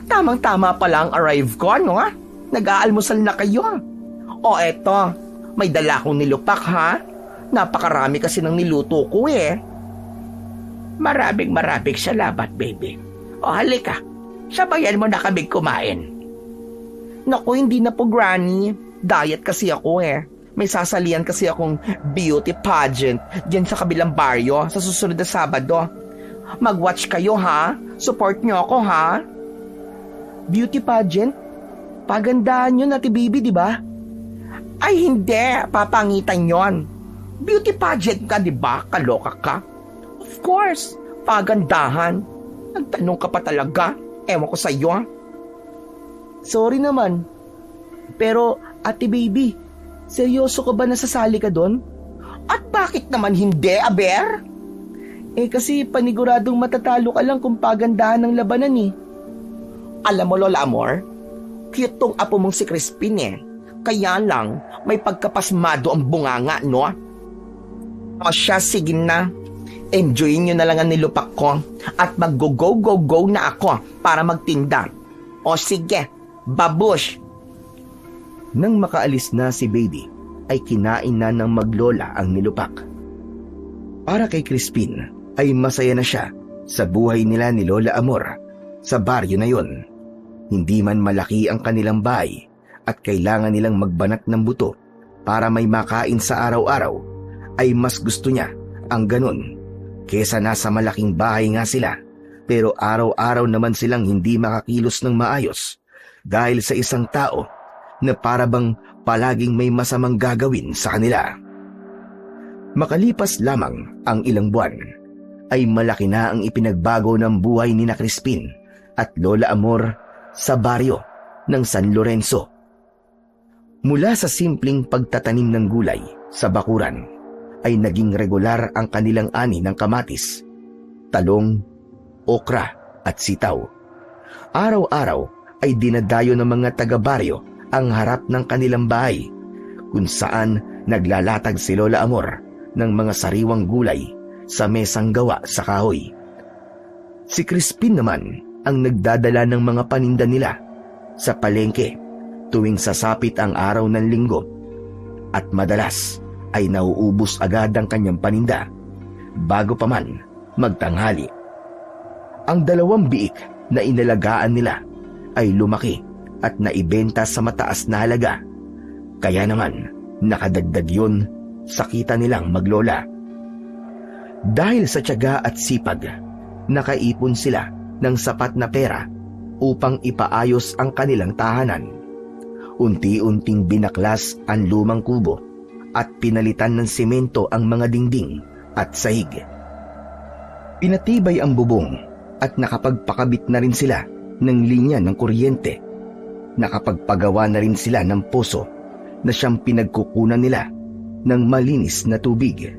Tamang-tama pa lang arrive ko, no? Nag-aalmusal na kayo. O eto, may dala akong nilupak, ha? Napakarami kasi ng niluto ko, eh. Maraming salamat, Baby. O halika, sabayan mo na kaming kumain. Naku, hindi na po, Granny. Diet kasi ako, eh. May sasalian kasi akong beauty pageant dyan sa kabilang baryo sa susunod na Sabado. Mag-watch kayo, ha? Support nyo ako, ha? Beauty pageant? Pagandahan yun, Ate Baby, di ba? Ay hindi, papangitan yon. Beauty pageant ka, di ba? Kaloka ka. Of course, pagandahan. Nagtanong ka pa talaga. Ewan ko sa'yo. Sorry naman. Pero, Ate Baby, seryoso ka ba nasasali ka doon? At bakit naman hindi, Aber? Eh kasi paniguradong matatalo ka lang kung pagandahan ng labanan eh. Alam mo, Lola Amor, cute tong apo mong si Crispin eh. Kaya lang, may pagkapasmado ang bunganga, no? O siya, sige na. Enjoyin nyo na lang ang nilupak ko at mag-go-go-go-go na ako para magtinda. O sige, babush! Nang makaalis na si Baby, ay kinain na ng maglola ang nilupak. Para kay Crispin, ay masaya na siya sa buhay nila ni Lola Amor sa baryo na yon. Hindi man malaki ang kanilang bahay at kailangan nilang magbanat ng buto para may makain sa araw-araw, ay mas gusto niya ang ganun kesa nasa malaking bahay nga sila pero araw-araw naman silang hindi makakilos ng maayos dahil sa isang tao na parabang palaging may masamang gagawin sa kanila. Makalipas lamang ang ilang buwan, ay malaki na ang ipinagbago ng buhay ni na Crispin at Lola Amor sa baryo ng San Lorenzo. Mula sa simpleng pagtatanim ng gulay sa bakuran, ay naging regular ang kanilang ani ng kamatis, talong, okra at sitaw. Araw-araw ay dinadayo ng mga taga-baryo ang harap ng kanilang bahay, kung saan naglalatag si Lola Amor ng mga sariwang gulay sa mesang gawa sa kahoy. Si Crispin naman ang nagdadala ng mga paninda nila sa palengke tuwing sasapit ang araw ng linggo, at madalas ay nauubos agad ang kanyang paninda bago pa man magtanghali. Ang 2 biik na inalagaan nila ay lumaki at naibenta sa mataas na halaga. Kaya naman, nakadagdag yun sa kita nilang maglola. Dahil sa tiyaga at sipag, nakaipon sila ng sapat na pera upang ipaayos ang kanilang tahanan. Unti-unting binaklas ang lumang kubo at pinalitan ng semento ang mga dingding at sahig. Pinatibay ang bubong at nakapagpakabit na rin sila ng linya ng kuryente. Nakapagpagawa na rin sila ng poso na siyang pinagkukunan nila ng malinis na tubig.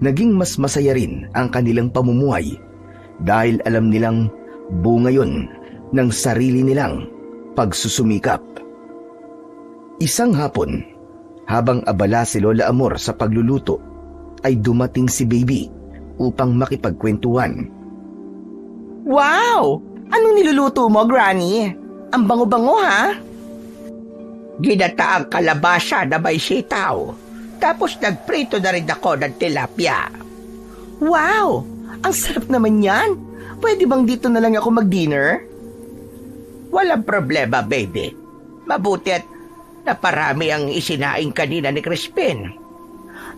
Naging mas masaya rin ang kanilang pamumuhay dahil alam nilang bunga yun ng sarili nilang pagsusumikap. Isang hapon, habang abala si Lola Amor sa pagluluto, ay dumating si Baby upang makipagkwentuhan. Wow! Anong niluluto mo, Granny? Ang bango-bango, ha? Ginataang kalabasa na may sitaw. Tapos nagprito na rin ako ng tilapia. Wow! Ang sarap naman yan. Pwede bang dito na lang ako mag-dinner? Walang problema, baby. Mabuti at naparami ang isinaing kanina ni Crispin.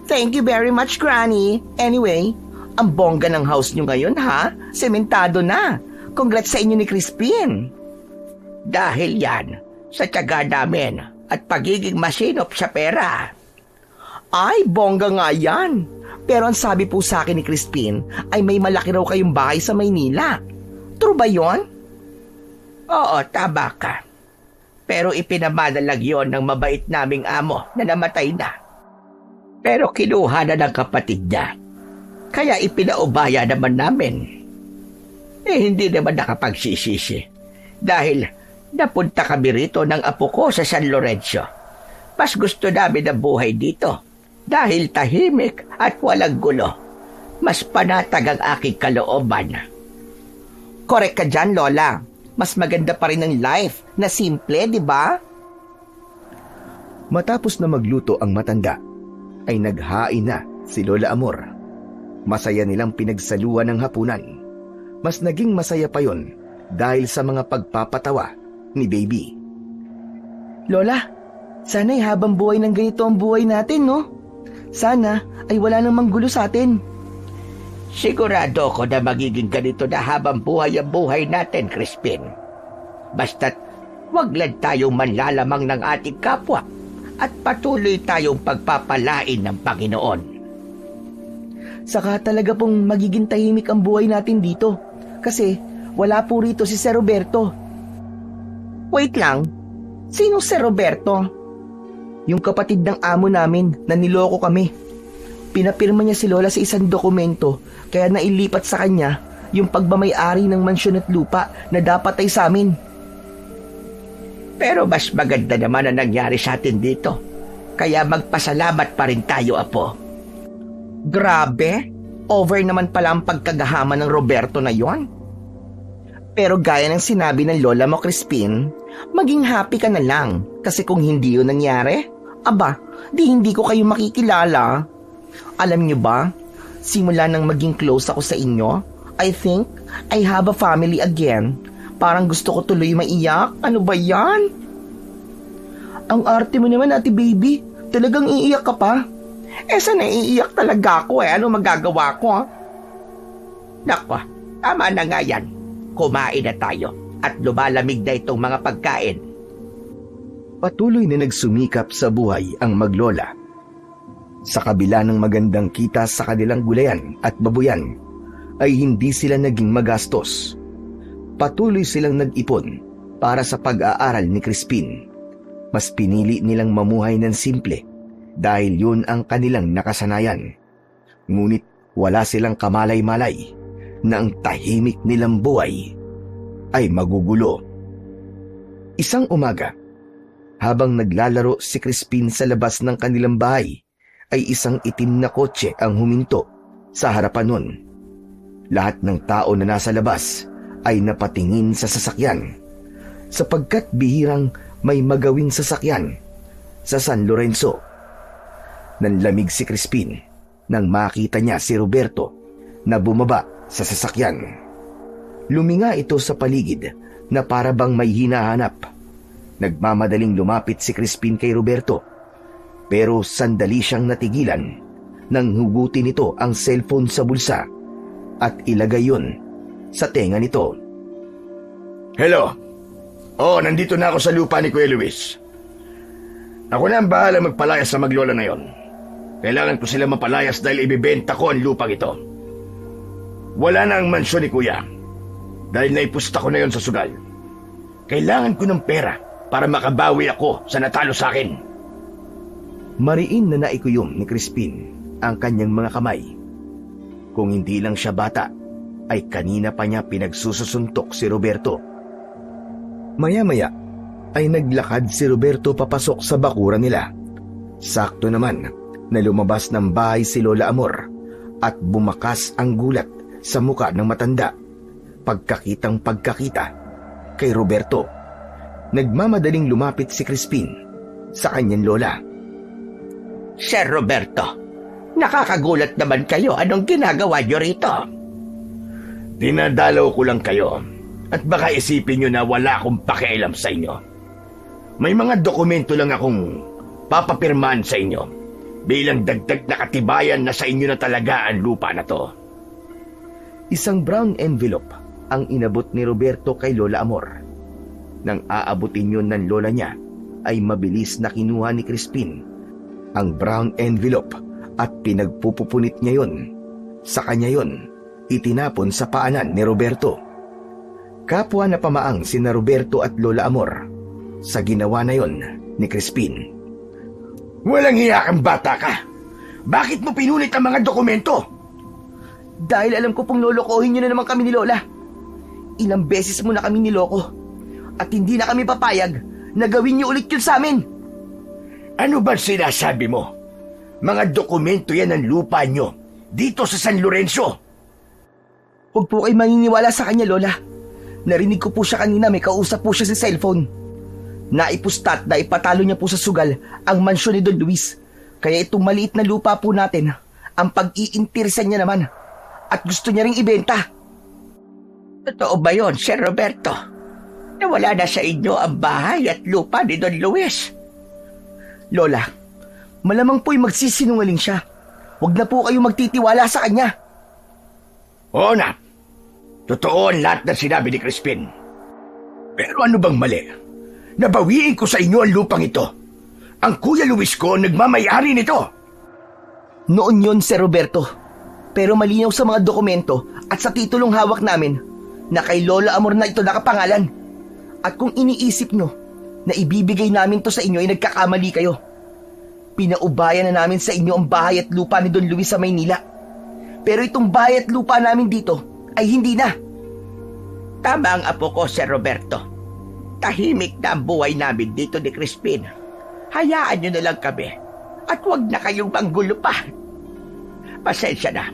Thank you very much, Granny. Anyway, ang bongga ng house nyo ngayon, ha? Sementado na. Congrats sa inyo ni Crispin. Dahil yan sa tiyaga namin at pagiging masinop sa pera. Ay, bongga nga yan. Pero ang sabi po sa akin ni Crispin ay may malaki raw kayong bahay sa Maynila. True ba yon? Oo, tama ka. Pero ipinamanalag yon ng mabait naming amo na namatay na. Pero kinuha na ng kapatid niya. Kaya ipinaubaya naman namin. Hindi naman nakapagsisisi. Dahil napunta kami rito ng apo ko sa San Lorenzo. Mas gusto namin ang buhay dito. Dahil tahimik at walang gulo. Mas panatag ang aking kalooban. Correct ka dyan, Lola. Mas maganda pa rin ang life na simple, di ba? Matapos na magluto ang matanda, ay naghain na si Lola Amor. Masaya nilang pinagsaluhan ng hapunan. Mas naging masaya pa yon dahil sa mga pagpapatawa ni Baby. Lola, sana'y habang buhay ng ganito ang buhay natin, no? Sana ay wala namang gulo sa atin. Sigurado ko na magiging ganito na habang buhay ang buhay natin, Crispin. Basta't wag lang tayong manlalamang ng ating kapwa at patuloy tayong pagpapalain ng Panginoon. Saka talaga pong magiging tahimik ang buhay natin dito kasi wala po rito si Sir Roberto. Wait lang, sinong Sir Roberto? Yung kapatid ng amo namin na niloko kami. Pinapirma niya si Lola sa isang dokumento kaya nailipat sa kanya yung pagmamay-ari ng mansyon at lupa na dapat ay sa amin. Pero mas maganda naman ang nangyari sa atin dito. Kaya magpasalamat pa rin tayo, Apo. Grabe, over naman pala ang pagkagahama ng Roberto na yon. Pero gaya ng sinabi ng Lola mo, Crispin, maging happy ka na lang kasi kung hindi yun nangyari, aba, di hindi ko kayo makikilala. Alam niyo ba, simula nang maging close ako sa inyo, I think I have a family again. Parang gusto ko tuloy maiyak. Ano ba yan? Ang arte mo naman, Ate Baby. Talagang iiyak ka pa. Sana iiyak talaga ako Ano magagawa ko, ha? Nako, tama na nga yan. Kumain na tayo at lumalamig na itong mga pagkain. Patuloy na nagsumikap sa buhay ang maglola. Sa kabila ng magandang kita sa kanilang gulayan at babuyan, ay hindi sila naging magastos. Patuloy silang nag-ipon para sa pag-aaral ni Crispin. Mas pinili nilang mamuhay ng simple dahil yun ang kanilang nakasanayan. Ngunit wala silang kamalay-malay na ang tahimik nilang buhay ay magugulo. Isang umaga, habang naglalaro si Crispin sa labas ng kanilang bahay, ay isang itim na kotse ang huminto sa harapan nun. Lahat ng tao na nasa labas ay napatingin sa sasakyan sapagkat bihirang may magawing sasakyan sa San Lorenzo. Nanlamig si Crispin nang makita niya si Roberto na bumaba sa sasakyan. Luminga ito sa paligid na para bang may hinahanap. Nagmamadaling lumapit si Crispin kay Roberto, pero sandali siyang natigilan nang hugutin nito ang cellphone sa bulsa at ilagay yun sa tenga nito. Hello? Nandito na ako sa lupa ni Kuya Luis. Ako na ang bahala magpalayas sa maglola na yon. Kailangan ko sila mapalayas dahil ibibenta ko ang lupang ito. Wala na ang mansyon ni Kuya dahil naipusta ko na yon sa sugal. Kailangan ko ng pera para makabawi ako sa natalo sa akin. Mariin na naikuyom ni Crispin ang kanyang mga kamay. Kung hindi lang siya bata, ay kanina pa niya pinagsususuntok si Roberto. Maya-maya ay naglakad si Roberto papasok sa bakuran nila. Sakto naman na lumabas ng bahay si Lola Amor at bumakas ang gulat sa muka ng matanda pagkakita kay Roberto. Nagmamadaling lumapit si Crispin sa kanyang lola. Sir Roberto, nakakagulat naman kayo. Anong ginagawa niyo rito? Dinadalaw ko lang kayo at baka isipin nyo na wala akong pakialam sa inyo. May mga dokumento lang akong papapirmahan sa inyo bilang dagdag na katibayan na sa inyo na talaga ang lupa na to. Isang brown envelope ang inabot ni Roberto kay Lola Amor. Nang aabutin yun ng lola niya, ay mabilis na kinuha ni Crispin ang brown envelope at pinagpupupunit niya yun. Sa kanya yun, itinapon sa paanan ni Roberto. Kapwa na pamaang sina Roberto at Lola Amor sa ginawa na yon ni Crispin. Walang hiya kang bata ka! Bakit mo pinunit ang mga dokumento? Dahil alam ko pong lolokohin niyo na naman kami ni Lola. Ilang beses mo na kami niloko at hindi na kami papayag na gawin niyo ulit yun sa amin. Ano ba sinasabi mo? Mga dokumento yan ng lupa nyo dito sa San Lorenzo. Huwag po kayo maniniwala sa kanya, Lola. Narinig ko po siya kanina, may kausap po siya sa cellphone. Naipusta at naipatalo niya po sa sugal ang mansyon ni Don Luis. Kaya itong maliit na lupa po natin, ang pag-iinteresan niya naman. At gusto niya ring ibenta. Totoo ba yon, Sir Roberto? Nawala na sa inyo ang bahay at lupa ni Don Luis? Lola, malamang po'y magsisinungaling siya. Huwag na po kayo magtitiwala sa kanya. Oo na. Totoo ang lahat ng sinabi ni Crispin. Pero ano bang mali? Nabawiin ko sa inyo ang lupang ito. Ang Kuya Luis ko nagmamay-ari nito. Noon yon, Sir Roberto. Pero malinaw sa mga dokumento at sa titulong hawak namin na kay Lola Amor na ito nakapangalan. At kung iniisip nyo na ibibigay namin to sa inyo ay nagkakamali kayo. Pinaubayan na namin sa inyo ang bahay at lupa ni Don Luis sa Maynila. Pero itong bahay at lupa namin dito ay hindi na. Tama ang apo ko, Sir Roberto. Tahimik na ang buhay namin dito ni Crispin. Hayaan nyo na lang kami at huwag na kayong manggulo pa. Pasensya na,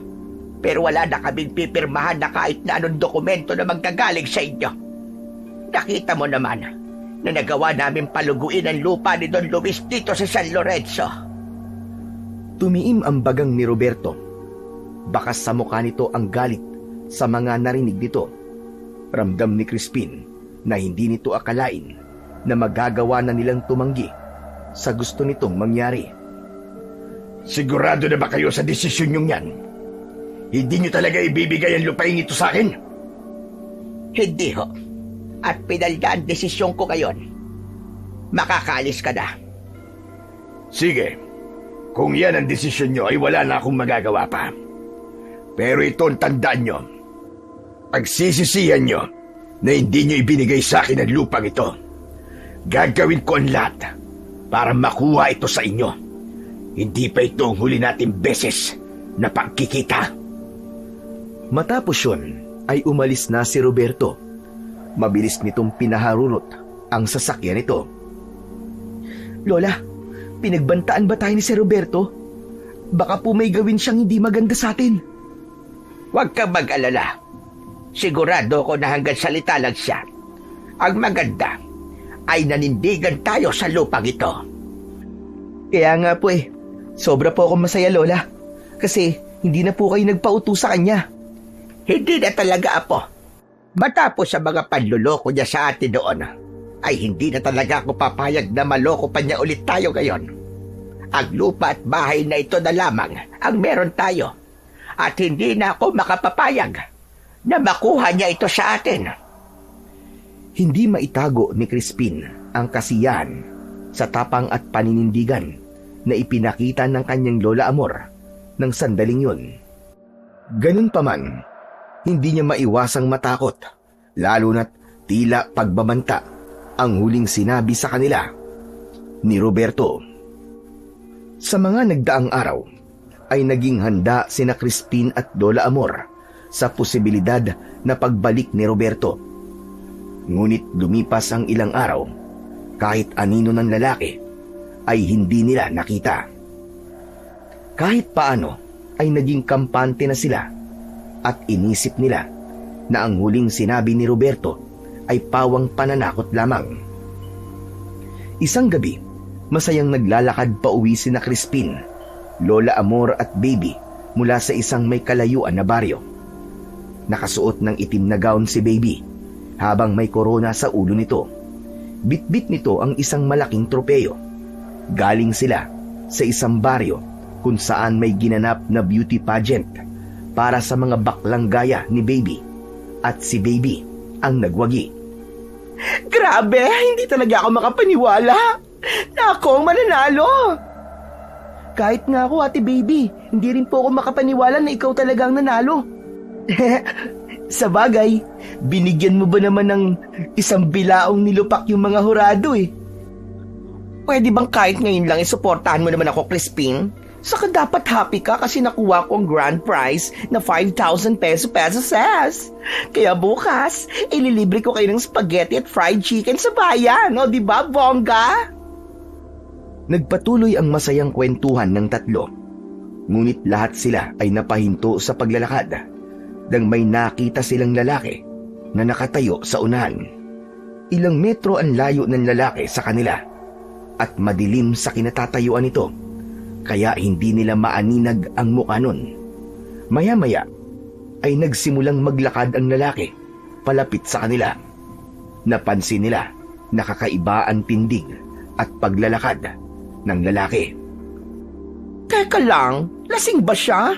pero wala na kaming pipirmahan na kahit na anong dokumento na manggagaling sa inyo. Nakita mo naman na nagawa namin paluguin ang lupa ni Don Luis dito sa San Lorenzo. Tumiim ang bagang ni Roberto. Bakas sa mukha nito ang galit sa mga narinig nito. Ramdam ni Crispin na hindi nito akalain na magagawa na nilang tumanggi sa gusto nitong mangyari. Sigurado na ba kayo sa desisyon nyong yan? Hindi nyo talaga ibibigay ang lupain ito sa akin? Hindi ho. At pinalda ang desisyon ko ngayon. Makakaalis ka na. Sige. Kung yan ang desisyon nyo ay wala na akong magagawa pa. Pero ito ang tandaan nyo. Pagsisisihan nyo na hindi nyo ibinigay sa akin ang lupang ito. Gagawin ko ang lahat para makuha ito sa inyo. Hindi pa ito ang huli nating beses na pagkikita. Matapos yun ay umalis na si Roberto. Mabilis nitong pinaharurot ang sasakyan nito. Lola, pinagbantaan ba tayo ni Sir Roberto? Baka po may gawin siyang hindi maganda sa atin. Huwag kang mag-alala. Sigurado ko na hanggang salita lang siya. Ang maganda ay nanindigan tayo sa lupang ito. Kaya nga po sobra po akong masaya, Lola. Kasi hindi na po kayo nagpauto sa kanya. Hindi na talaga, Apo. Matapos sa mga panluloko niya sa atin doon, ay hindi na talaga ako papayag na maloko pa niya ulit tayo ngayon. Ang lupa at bahay na ito na lamang ang meron tayo. At hindi na ako makapapayag na makuha niya ito sa atin. Hindi maitago ni Crispin ang kasiyahan sa tapang at paninindigan na ipinakita ng kanyang Lola Amor ng sandaling yun. Ganun pa man, hindi niya maiwasang matakot, lalo na't tila pagbabanta ang huling sinabi sa kanila ni Roberto. Sa mga nagdaang araw, ay naging handa sina Crispin at Lola Amor sa posibilidad na pagbalik ni Roberto. Ngunit lumipas ang ilang araw, kahit anino ng lalaki, ay hindi nila nakita. Kahit paano, ay naging kampante na sila at inisip nila na ang huling sinabi ni Roberto ay pawang pananakot lamang. Isang gabi, masayang naglalakad pa uwi sina Crispin, Lola Amor at Baby mula sa isang may kalayuan na baryo. Nakasuot ng itim na gown si Baby habang may korona sa ulo nito. Bitbit nito ang isang malaking tropeyo. Galing sila sa isang baryo kung saan may ginanap na beauty pageant para sa mga baklang gaya ni Baby, at si Baby ang nagwagi. Grabe, hindi talaga ako makapaniwala na ako ang mananalo. Kahit nga ako, Ate Baby, hindi rin po ako makapaniwala na ikaw talaga ang nanalo. Sa bagay, binigyan mo ba naman ng isang bilaong nilupak yung mga hurado eh? Pwede bang kahit ngayon lang isuportahan mo naman ako, Crispin? Saka dapat happy ka kasi nakuha ko ang grand prize na 5,000 pesos. Kaya bukas, ililibre ko kayo ng spaghetti at fried chicken sa bayan. O, di ba, bongga? Nagpatuloy ang masayang kwentuhan ng tatlo. Ngunit lahat sila ay napahinto sa paglalakad nang may nakita silang lalaki na nakatayo sa unahan. Ilang metro ang layo ng lalaki sa kanila at madilim sa kinatatayuan nito, kaya hindi nila maaninag ang mukha nun. Maya-maya ay nagsimulang maglakad ang lalaki palapit sa kanila. Napansin nila na kakaiba ang tindig at paglalakad ng lalaki. Teka lang, lasing ba siya?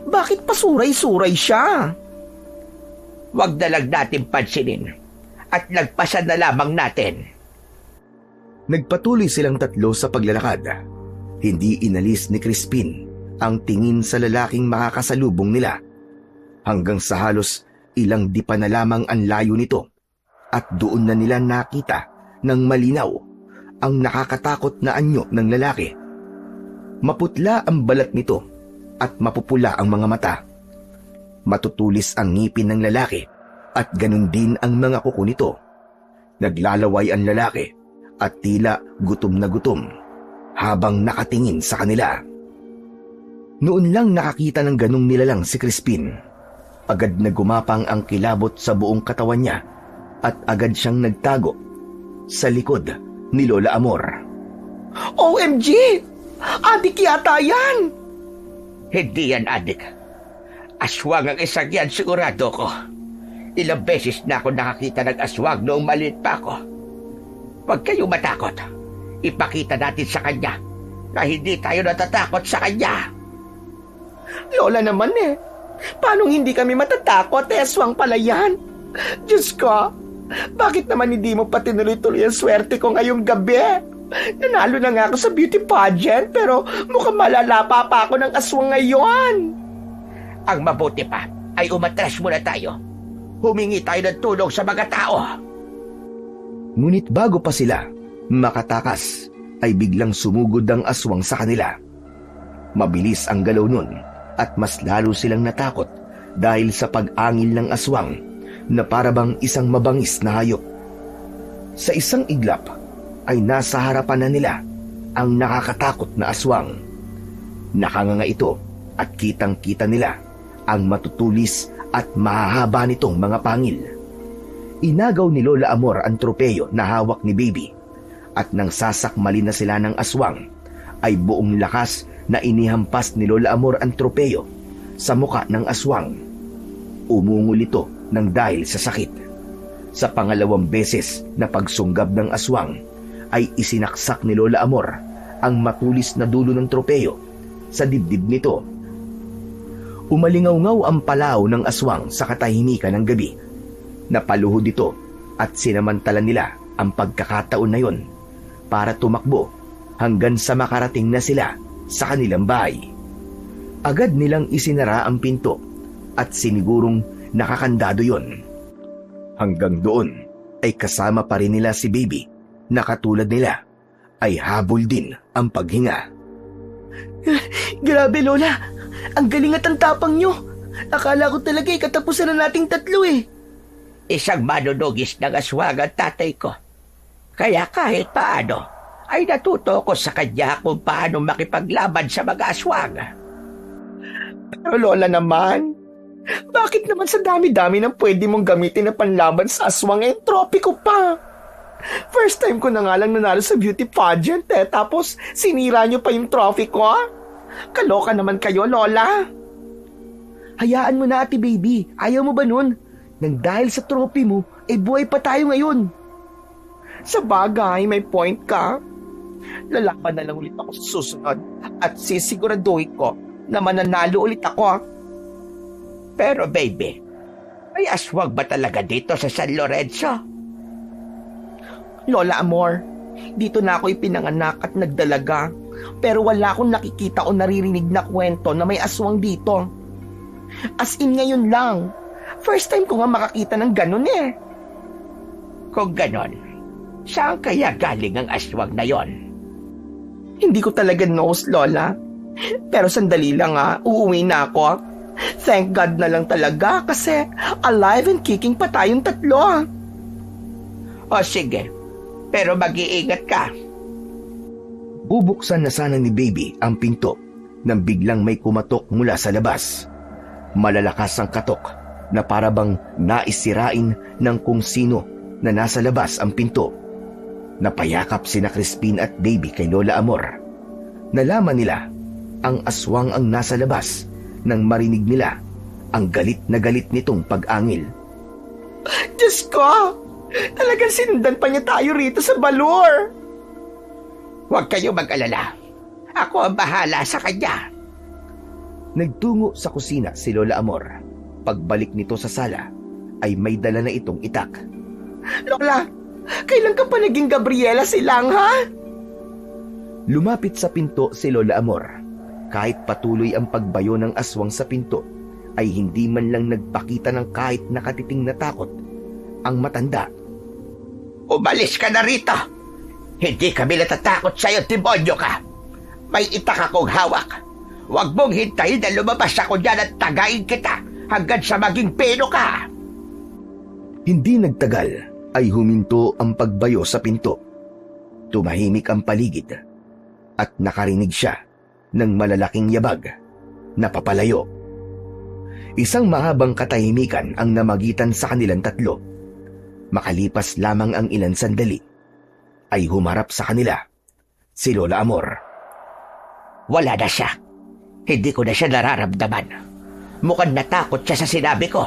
Bakit pasuray-suray siya? Huwag na lang natin pansinin at lagpasan na lamang natin. Nagpatuloy silang tatlo sa paglalakad. Hindi inalis ni Crispin ang tingin sa lalaking makakasalubong nila hanggang sa halos ilang dipa na lamang ang layo nito, at doon na nila nakita ng malinaw ang nakakatakot na anyo ng lalaki. Maputla ang balat nito at mapupula ang mga mata. Matutulis ang ngipin ng lalaki at ganun din ang mga kuko nito. Naglalaway ang lalaki at tila gutom na gutom habang nakatingin sa kanila. Noon lang nakakita ng ganung nilalang si Crispin. Agad na gumapang ang kilabot sa buong katawan niya at agad siyang nagtago sa likod ni Lola Amor. OMG! Adik yata yan! Hindi yan, adik. Aswang ang isang yan, sigurado ko. Ilang beses na ako nakakita ng aswang noong maliit pa ako. Huwag kayong matakot. Ipakita natin sa kanya na hindi tayo natatakot sa kanya. Lola naman eh. Paano hindi kami matatakot? Aswang pala yan. Diyos ko, bakit naman hindi mo pa tinuloy-tuloy ang swerte ko ngayong gabi? Nanalo na nga ako sa beauty pageant pero mukhang malalapa pa ako ng aswang ngayon. Ang mabuti pa ay umatras muna tayo. Humingi tayo ng tulong sa mga tao. Ngunit bago pa sila makatakas, ay biglang sumugod ang aswang sa kanila. Mabilis ang galaw nun at mas lalo silang natakot dahil sa pag-angil ng aswang na parabang isang mabangis na hayop. Sa isang iglap ay nasa harapan na nila ang nakakatakot na aswang. Nakanganga ito at kitang-kita nila ang matutulis at mahahaba nitong mga pangil. Inagaw ni Lola Amor ang tropeyo na hawak ni Baby, at nang sasakmali na sila ng aswang, ay buong lakas na inihampas ni Lola Amor ang tropeyo sa muka ng aswang. umungol ito ng dahil sa sakit. Sa pangalawang beses na pagsunggab ng aswang ay isinaksak ni Lola Amor ang matulis na dulo ng tropeyo sa dibdib nito. Umalingaw-ngaw ang palaw ng aswang sa katahimikan ng gabi. Napaluhod ito at sinamantala nila ang pagkakataon na yon para tumakbo hanggang sa makarating na sila sa kanilang bahay. Agad nilang isinara ang pinto at sinigurong nakakandado yon. Hanggang doon ay kasama pa rin nila si Baby na katulad nila ay habol din ang paghinga. Grabe, Lola. Ang galing at ang tapang nyo. Akala ko talaga katapusan na nating tatlo eh. Isang manunugis ng aswang ang tatay ko. Kaya kahit paano, ay natuto ko sa kanya kung paano makipaglaban sa mga aswang. Pero Lola naman, bakit naman sa dami-dami ng pwede mong gamitin na panlaban sa aswang tropiko pa? First time ko na nga lang nanalo sa beauty pageant tapos sinira nyo pa yung trophy ko. Kaloka naman kayo, Lola. Hayaan mo na, Ate Baby. Ayaw mo ba nun? Nang dahil sa trophy mo, buhay pa tayo ngayon. Sa bagay, may point ka. Lalaban na lang ulit ako sa susunod at sisiguraduhin ko na mananalo ulit ako. Pero baby, may aswang ba talaga dito sa San Lorenzo? Lola Amor, dito na ako ipinanganak at nagdalaga. Pero wala akong nakikita o naririnig na kwento na may aswang dito. As in ngayon lang. First time ko nga makakita ng ganun eh. Kung ganon, saan kaya galing ang aswang na yon? Hindi ko talaga knows, Lola. Pero sandali lang uuwi na ako. Thank God na lang talaga kasi alive and kicking pa tayong tatlo. O sige, pero mag-iingat ka. Bubuksan na sana ni Baby ang pinto nang biglang may kumatok mula sa labas. Malalakas ang katok na parabang naisirain ng kung sino na nasa labas ang pinto. Napayakap sina Crispin at Baby kay Lola Amor. Nalaman nila ang aswang ang nasa labas nang marinig nila ang galit na galit nitong pag-angil. Diyos ko! Talagang sinundan pa niya tayo rito sa Balor! Huwag kayo mag-alala. Ako ang bahala sa kanya. Nagtungo sa kusina si Lola Amor. Pagbalik nito sa sala, ay may dala na itong itak. Lola, kailan ka pa naging Gabriela Silang, ha? Lumapit sa pinto si Lola Amor. Kahit patuloy ang pagbayo ng aswang sa pinto, ay hindi man lang nagpakita ng kahit nakatiting na takot. Ang matanda. Umalis ka na rito! Hindi kami natatakot sa'yo, demonyo ka! May itak akong hawak. Huwag mong hintayin na lumabas ako dyan at tagain kita hanggang sa maging peno ka! Hindi nagtagal ay huminto ang pagbayo sa pinto. Tumahimik ang paligid at nakarinig siya ng malalaking yabag na papalayo. Isang mahabang katahimikan ang namagitan sa kanilang tatlo. Makalipas lamang ang ilang sandali, ay humarap sa kanila si Lola Amor. Wala na siya. Hindi ko na siya nararamdaman. Mukhang natakot siya sa sinabi ko.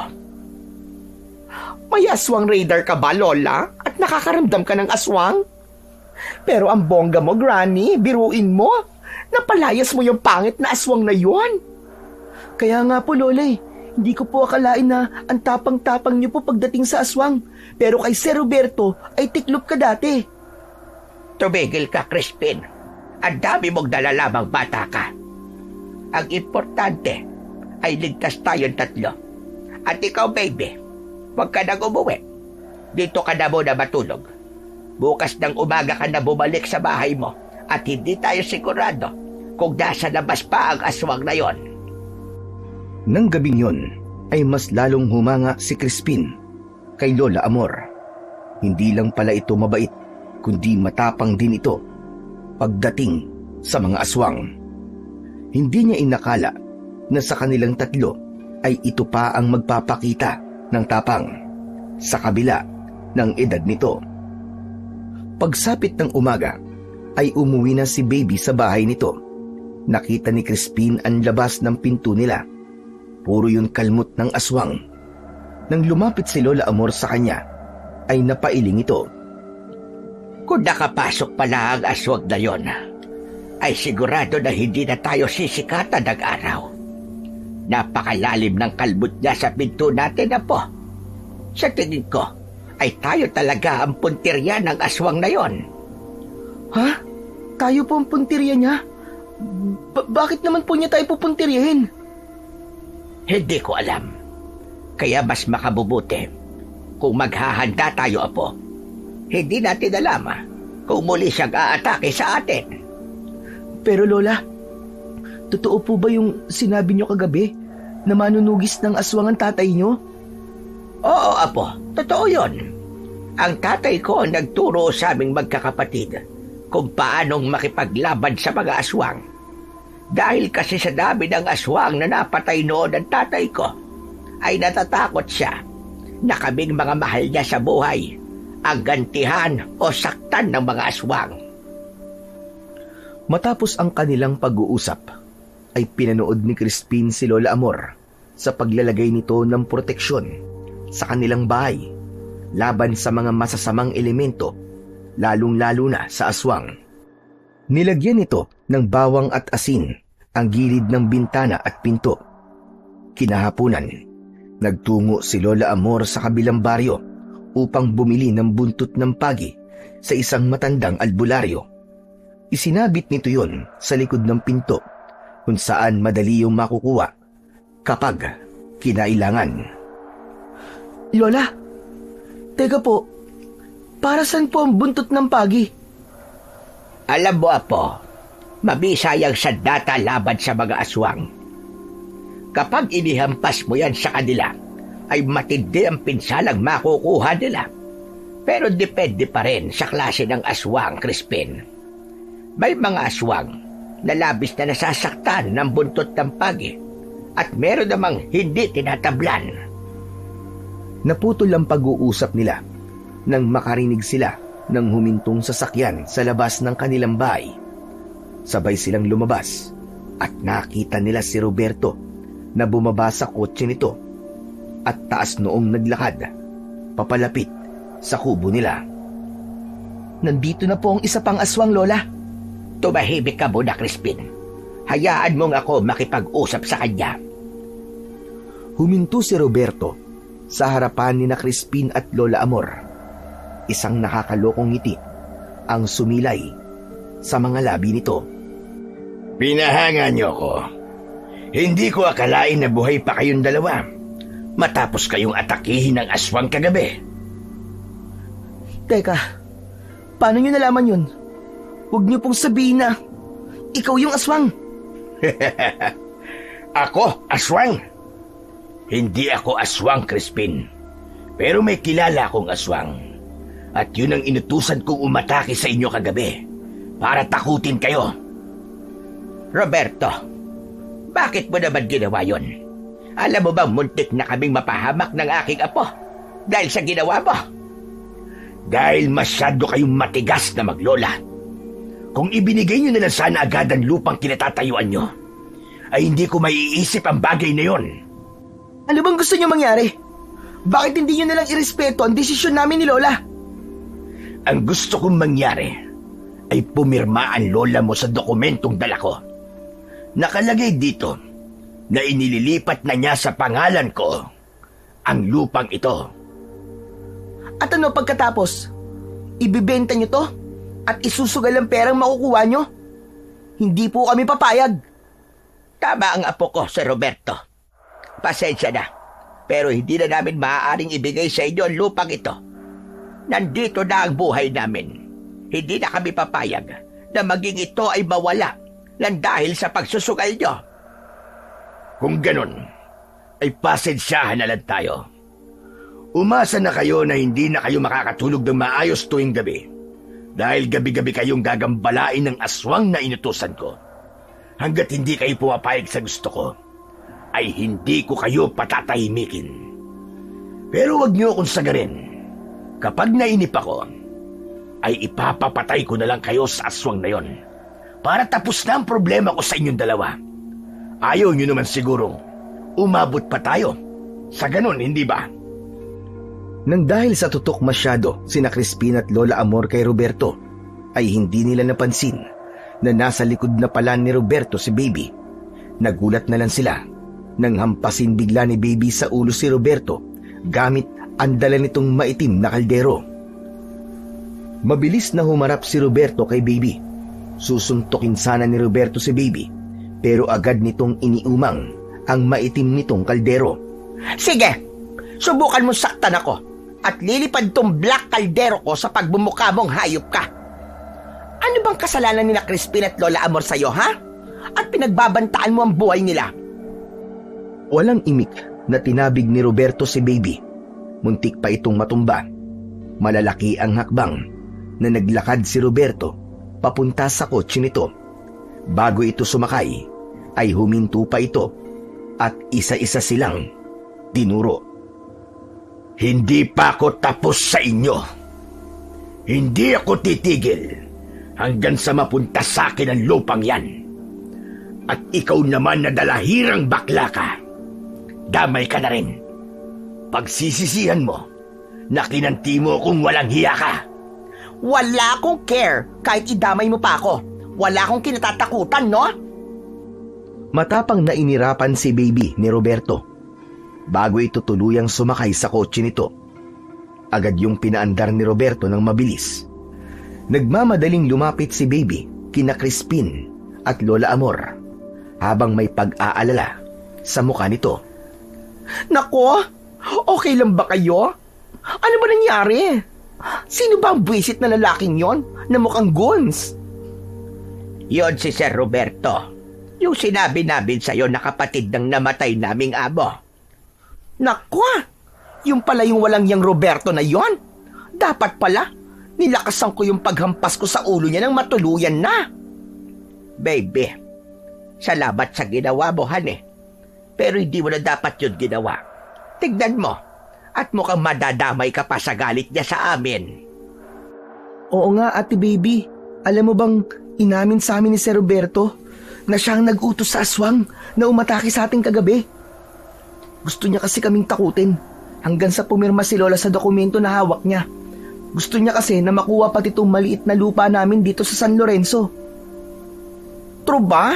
May aswang radar ka ba, Lola? At nakakaramdam ka ng aswang? Pero ang bongga mo, Granny, biruin mo. Napalayas mo yung pangit na aswang na yon. Kaya nga po, Lola, hindi ko po akalain na ang tapang-tapang niyo po pagdating sa aswang. Pero kay Sir Roberto ay tiklop ka dati. Tumigil ka, Crispin. Ang dami mong nalalamang bata ka. Ang importante ay ligtas tayong tatlo. At ikaw, baby, huwag ka nang umuwi. Dito ka na muna matulog. Bukas ng umaga ka na bumalik sa bahay mo at hindi tayo sigurado kung nasa labas pa ang aswang na yon. Nang gabing yon ay mas lalong humanga si Crispin kay Lola Amor. Hindi lang pala ito mabait, kundi matapang din ito pagdating sa mga aswang. Hindi niya inakala na sa kanilang tatlo ay ito pa ang magpapakita ng tapang sa kabila ng edad nito. Pagsapit ng umaga ay umuwi na si Baby sa bahay nito. Nakita ni Crispin ang labas ng pinto nila. Puro yun kalmot ng aswang Nang lumapit si Lola Amor sa kanya, ay napailing ito. Kung nakapasok pala ang aswang na yon, ay sigurado na hindi na tayo sisikatan ng araw. Napakalalim ng kalbot niya sa pinto natin, Apo. Sa tingin ko, ay tayo talaga ang puntirya ng aswang na yon. Ha? Tayo po ang puntirya niya? Bakit naman po niya tayo pupuntiryahin? Hindi ko alam. Kaya mas makabubuti kung maghahanda tayo, Apo. Hindi natin alam kung muli siyang aatake sa atin. Pero Lola, totoo po ba yung sinabi niyo kagabi na manunugis ng aswang ang tatay niyo? Oo, Apo. Totoo yon. Ang tatay ko ang nagturo sa aming magkakapatid kung paanong makipaglaban sa mga aswang. Dahil kasi sa dami ng aswang na napatay noon ng tatay ko, ay natatakot siya na kaming mga mahal niya sa buhay ang gantihan o saktan ng mga aswang. Matapos ang kanilang pag-uusap, ay pinanood ni Crispin si Lola Amor sa paglalagay nito ng proteksyon sa kanilang bahay laban sa mga masasamang elemento, lalong-lalo na sa aswang. Nilagyan nito ng bawang at asin ang gilid ng bintana at pinto. Kinahapunan, nagtungo si Lola Amor sa kabilang baryo upang bumili ng buntot ng pagi sa isang matandang albularyo. Isinabit nito yon sa likod ng pinto kung saan madali yung makukuha kapag kinailangan. Lola, teka po, para saan po ang buntot ng pagi? Alam mo, Apo, mabisayang sandata laban sa mga aswang. Kapag inihampas mo yan sa kanila, ay matindi ang pinsalang makukuha nila. Pero depende pa rin sa klase ng aswang, Crispin. May mga aswang na labis na nasasaktan ng buntot ng pagi at meron namang hindi tinatablan. Naputol ang pag-uusap nila nang makarinig sila ng humintong sasakyan sa labas ng kanilang bahay. Sabay silang lumabas at nakita nila si Roberto na bumaba sa kotse nito at taas noong naglakad papalapit sa kubo nila. Nandito na po ang isa pang aswang, Lola. Tumahimik ka muna, Crispin. Hayaan mong ako makipag-usap sa kanya. Huminto si Roberto sa harapan ni na Crispin at Lola Amor. Isang nakakalokong ngiti ang sumilay sa mga labi nito. Pinahanga niyo ko. Hindi ko akalain na buhay pa kayong dalawa matapos kayong atakihin ng aswang kagabi. Teka, paano niyo nalaman yun? Huwag niyo pong sabihin na ikaw yung aswang. Ako, aswang? Hindi ako aswang, Crispin. Pero may kilala akong aswang. At yun ang inutusan kong umatake sa inyo kagabi para takutin kayo. Roberto, bakit mo naman ginawa yun? Alam mo bang muntik na kaming mapahamak ng aking apo dahil sa ginawa mo? Dahil masyado kayong matigas na maglola. Kung ibinigay nyo na lang sana agad ang lupang kinatatayuan nyo, ay hindi ko maiisip ang bagay na yon. Ano bang gusto nyo mangyari? Bakit hindi nyo na lang irespeto ang desisyon namin ni Lola? Ang gusto kong mangyari ay pumirma ang lola mo sa dokumentong dala ko. Nakalagay dito na inililipat na niya sa pangalan ko ang lupang ito. At ano pagkatapos? Ibibenta nyo to? At isusugal ang perang makukuha nyo? Hindi po kami papayag. Tama ang apo ko, Sir Roberto. Pasensya na, pero hindi na namin maaaring ibigay sa inyo ang lupang ito. Nandito na ang buhay namin. Hindi na kami papayag na maging ito ay mawala lang dahil sa pagsusugal nyo. Kung ganun, ay pasensyahan na lang tayo. Umasa na kayo na hindi na kayo makakatulog ng maayos tuwing gabi. Dahil gabi-gabi kayong gagambalain ng aswang na inutusan ko. Hanggat hindi kayo pumapayag sa gusto ko, ay hindi ko kayo patatahimikin. Pero wag niyo akong sagarin. Kapag nainip ako, ay ipapapatay ko na lang kayo sa aswang na yon. Para tapos na ang problema ko sa inyong dalawa. Ayaw niyo naman sigurong umabot pa tayo. Sa ganun, hindi ba? Nang dahil sa tutok masyado sina Crispin at Lola Amor kay Roberto, ay hindi nila napansin na nasa likod na pala ni Roberto si Baby. Nagulat na lang sila nang hampasin bigla ni Baby sa ulo si Roberto gamit ang dala nitong maitim na kaldero. Mabilis na humarap si Roberto kay Baby. Susuntukin sana ni Roberto si Baby, pero agad nitong iniumang ang maitim nitong kaldero. Sige, subukan mo saktan ako at lilipad tong black kaldero ko sa pagbumuka mong hayop ka. Ano bang kasalanan nila Crispin at Lola Amor sa'yo, ha? At pinagbabantaan mo ang buhay nila? Walang imik na tinabig ni Roberto si Baby. Muntik pa itong matumba. Malalaki ang hakbang na naglakad si Roberto papunta sa kotse nito. Bago ito sumakay, ay huminto pa ito at isa-isa silang dinuro. Hindi pa ako tapos sa inyo. Hindi ako titigil hanggang sa mapunta sa akin ang lupang yan. At ikaw naman na dalahirang bakla ka, damay ka na rin. Pagsisisihan mo na kinanti mo kung walang hiya ka. Wala akong care kahit idamay mo pa ako. Wala akong kinatatakutan, no? Matapang na inirapan si Baby ni Roberto bago ito tuluyang sumakay sa kotse nito. Agad yung pinaandar ni Roberto ng mabilis. Nagmamadaling lumapit si Baby kina Crispin at Lola Amor habang may pag-aalala sa mukha nito. Nako, okay lang ba kayo? Ano ba nangyari? Sino ba ang buwisit na lalaking yon na mukhang guns? Yon si Sir Roberto. Yung sinabi namin sa'yo na kapatid ng namatay naming amo. Nako, yung pala yung walang yang Roberto na yon. Dapat pala, nilakasan ko yung paghampas ko sa ulo niya ng matuluyan na. Baby, salamat sa ginawa mo, honey. Pero hindi mo na dapat yun ginawa. Tignan mo, at mukhang madadamay ka pa sa galit niya sa amin. Oo nga, Ate Baby. Alam mo bang inamin sa amin ni Sir Roberto na siyang nag-utos sa aswang na umatake sa ating kagabi? Gusto niya kasi kaming takutin hanggang sa pumirma si Lola sa dokumento na hawak niya. Gusto niya kasi na makuha pati itong maliit na lupa namin dito sa San Lorenzo. True ba?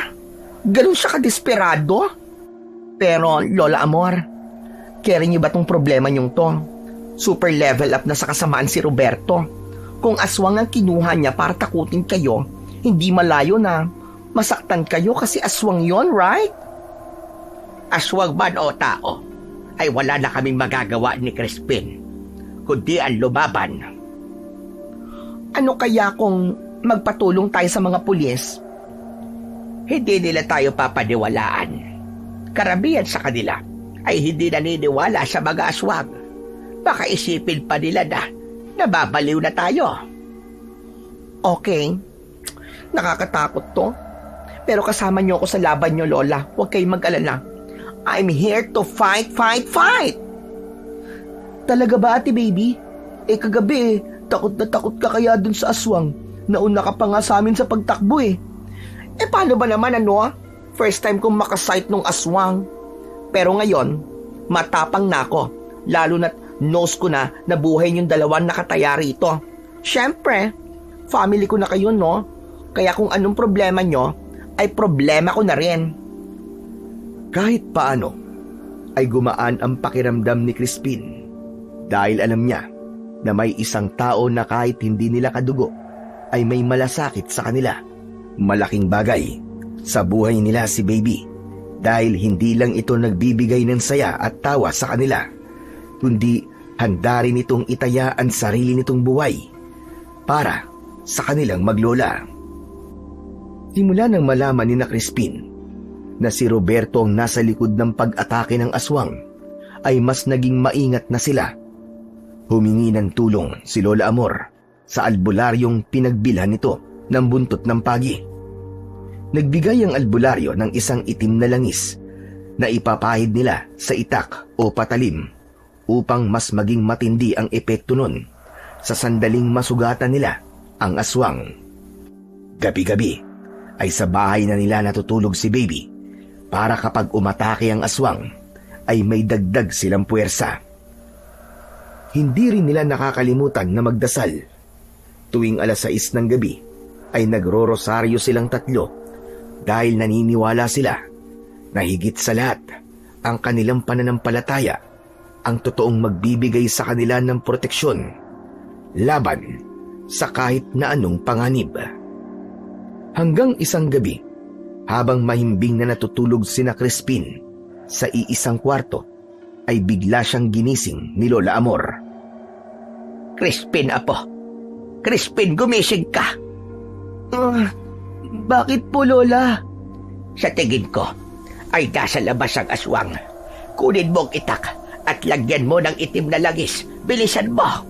Ganun siya kadesperado? Pero, Lola Amor, carry niyo ba tong problema niyong to? Super level up na sa kasamaan si Roberto. Kung aswang ang kinuha niya para takutin kayo, hindi malayo na masaktan kayo kasi aswang yon, right? Aswang man o tao, ay wala na kaming magagawa ni Crispin, kundi ang lumaban. Ano kaya kung magpatulong tayo sa mga pulis? Hindi nila tayo papaniwalaan. Karamihan sa kanila ay hindi naniniwala sa mga aswang. Baka isipin pa nila na nababaliw na tayo. Okay, nakakatakot to. Pero kasama niyo ako sa laban niyo, Lola. Huwag kayong mag-alala. I'm here to fight, fight, fight! Talaga ba, Ate Baby? Kagabi takot na takot ka kaya dun sa aswang. Nauna ka pa nga sa amin sa pagtakbo Paano ba naman First time kong makasight nung aswang. Pero ngayon, matapang na ako. Lalo na't nose ko na nabuhay yung dalawang nakataya rito. Siyempre, family ko na kayo, no? Kaya kung anong problema nyo, ay problema ko na rin. Kahit paano, ay gumaan ang pakiramdam ni Crispin dahil alam niya na may isang tao na kahit hindi nila kadugo ay may malasakit sa kanila. Malaking bagay sa buhay nila si Baby dahil hindi lang ito nagbibigay ng saya at tawa sa kanila, kundi handa rin itong itaya ang sarili nitong buhay para sa kanilang maglola. Simula nang malaman ni na Crispin na si Roberto ang nasa likod ng pag-atake ng aswang, ay mas naging maingat na sila. Humingi ng tulong si Lola Amor sa albularyong pinagbilhan nito ng buntot ng pagi. Nagbigay ang albularyo ng isang itim na langis na ipapahid nila sa itak o patalim upang mas maging matindi ang epekto nun sa sandaling masugatan nila ang aswang. Gabi-gabi ay sa bahay na nila natutulog si Baby para kapag umatake ang aswang ay may dagdag silang puwersa. Hindi rin nila nakakalimutan na magdasal. Tuwing 6:00 ng gabi ay nagro-rosaryo silang tatlo dahil naniniwala sila na higit sa lahat ang kanilang pananampalataya ang totoong magbibigay sa kanila ng proteksyon laban sa kahit na anong panganib. Hanggang isang gabi, habang mahimbing na natutulog sina Crispin sa iisang kwarto, ay bigla siyang ginising ni Lola Amor. Crispin, apo. Crispin, gumising ka. Bakit po, Lola? Sa tingin ko, ay nasa labas ang aswang. Kunin mo ang itak at lagyan mo ng itim na langis. Bilisan mo.